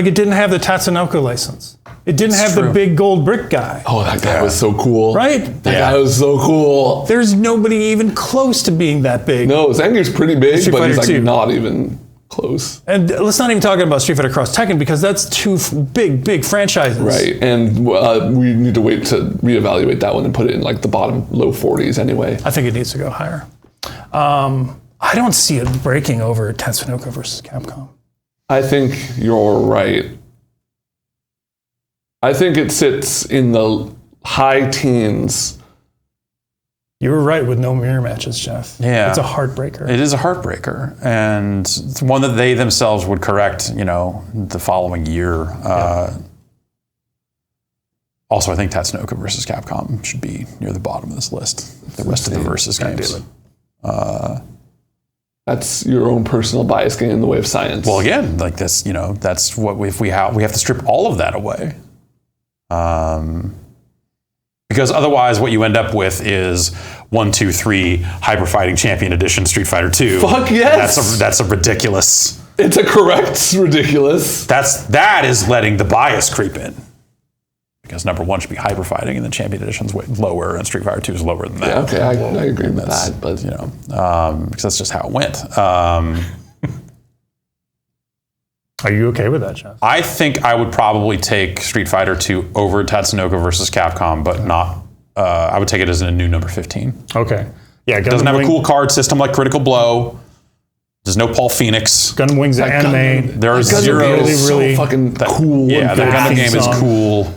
It didn't have the Tatsunoko license. It didn't have the big gold brick guy. Oh, that guy was so cool. Right? That guy was so cool. There's nobody even close to being that big. No, Zangief's pretty big, Street but Fighter he's 2. Not even close. And let's not even talk about Street Fighter Cross Tekken because that's two big franchises. Right, and we need to wait to reevaluate that one and put it in the bottom low 40s anyway. I think it needs to go higher. I don't see it breaking over Tatsunoko versus Capcom. I think you're right. I think it sits in the high teens. You were right with no mirror matches, Jeff. Yeah. It's a heartbreaker. It is a heartbreaker, and it's one that they themselves would correct, the following year. Also, I think Tatsunoko versus Capcom should be near the bottom of this list. The rest of the versus games. That's your own personal bias getting in the way of science. Well, again, this, that's what we have to strip all of that away. Because otherwise, what you end up with is 1, 2, 3 Hyper Fighting Champion Edition Street Fighter 2. Fuck yes! That's a ridiculous. It's a correct ridiculous. That is letting the bias creep in. Because number 1 should be Hyper Fighting, and then Champion Edition's way lower, and Street Fighter 2 is lower than that. Yeah, okay, I agree with that, but because that's just how it went. Are you okay with that, Jeff? I think I would probably take Street Fighter 2 over Tatsunoko versus Capcom, but not. I would take it as a new number 15. Okay. Yeah, It doesn't have a cool card system like Critical Blow. There's no Paul Phoenix. Gundam Wing's anime. There are zero. Really so fucking cool. Yeah, the Gundam game is song. cool.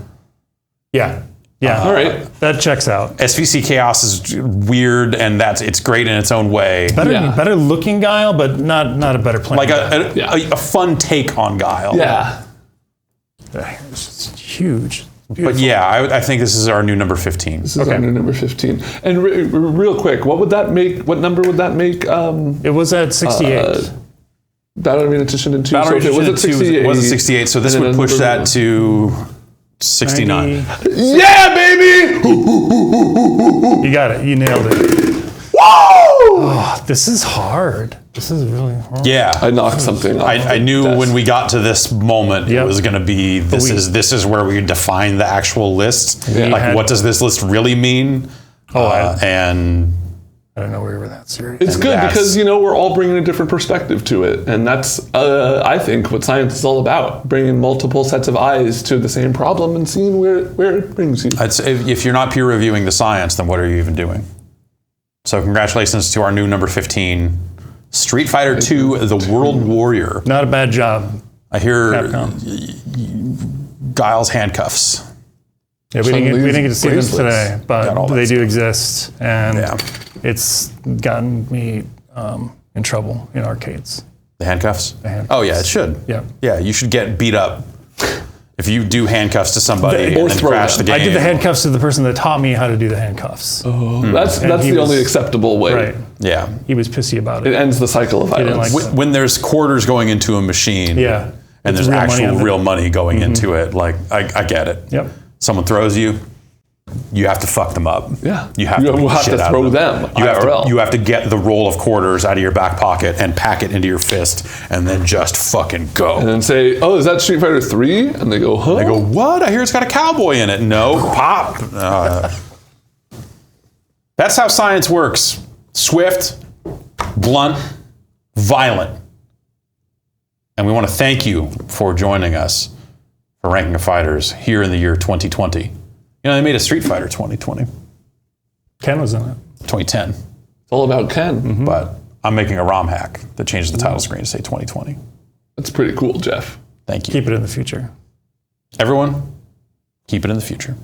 Yeah. All right. That checks out. SVC Chaos is weird, and it's great in its own way. Better looking Guile, but not a better playing. A fun take on Guile. Yeah. It's huge. But yeah, I think this is our new number 15. This is our new number 15. And real quick, what number would that make? It was at 68. Battle Arena Toshinden 2. Battle Arena Toshinden 2 was at 68, so this would push that to 69. 90. Yeah, baby! You got it. You nailed it. Whoa! Oh, this is hard. This is really hard. Yeah. I knocked something off. I knew when we got to this moment, it was going to be, this is where we define the actual list. Yeah. What does this list really mean? And I don't know we were that serious. it's good because, we're all bringing a different perspective to it. And that's, I think, what science is all about. Bringing multiple sets of eyes to the same problem and seeing where it brings you. I'd say if you're not peer reviewing the science, then what are you even doing? So congratulations to our new number 15, Street Fighter 2, The World Warrior. Not a bad job. I hear Capcom. Guile's handcuffs. Yeah, we didn't get to see them bracelets. today, but they do exist, and Yeah. it's gotten me in trouble in arcades. The handcuffs? The handcuffs. Oh, yeah, it should. Yeah. Yeah, you should get beat up if you do handcuffs to somebody Or and then throw crash the them. game. I did the handcuffs to the person that taught me how to do the handcuffs. That's And he the was- only acceptable way. Right. Yeah. He was pissy about It it. ends the cycle of didn't violence. like When there's quarters going into a machine Yeah. and It's there's real money actual on it. real money going into it, I get it. Yep. Someone throws you, you have to fuck them up. Yeah. You have to, beat the have shit to out throw of them. You have IRL. you have to get the roll of quarters out of your back pocket and pack it into your fist, and then just fucking go. And then say, "Oh, is that Street Fighter 3?" And they go, "Huh?" They go, what? I hear it's got a cowboy in it. No, pop. That's how science works. Swift, blunt, violent. And we want to thank you for joining us for Ranking of Fighters here in the year 2020. You know, they made a Street Fighter 2020, Ken was in it. 2010. It's all about Ken. But I'm making a ROM hack that changes the title screen to say 2020. That's pretty cool, Jeff. Thank you. Keep it in the future. Everyone, keep it in the future.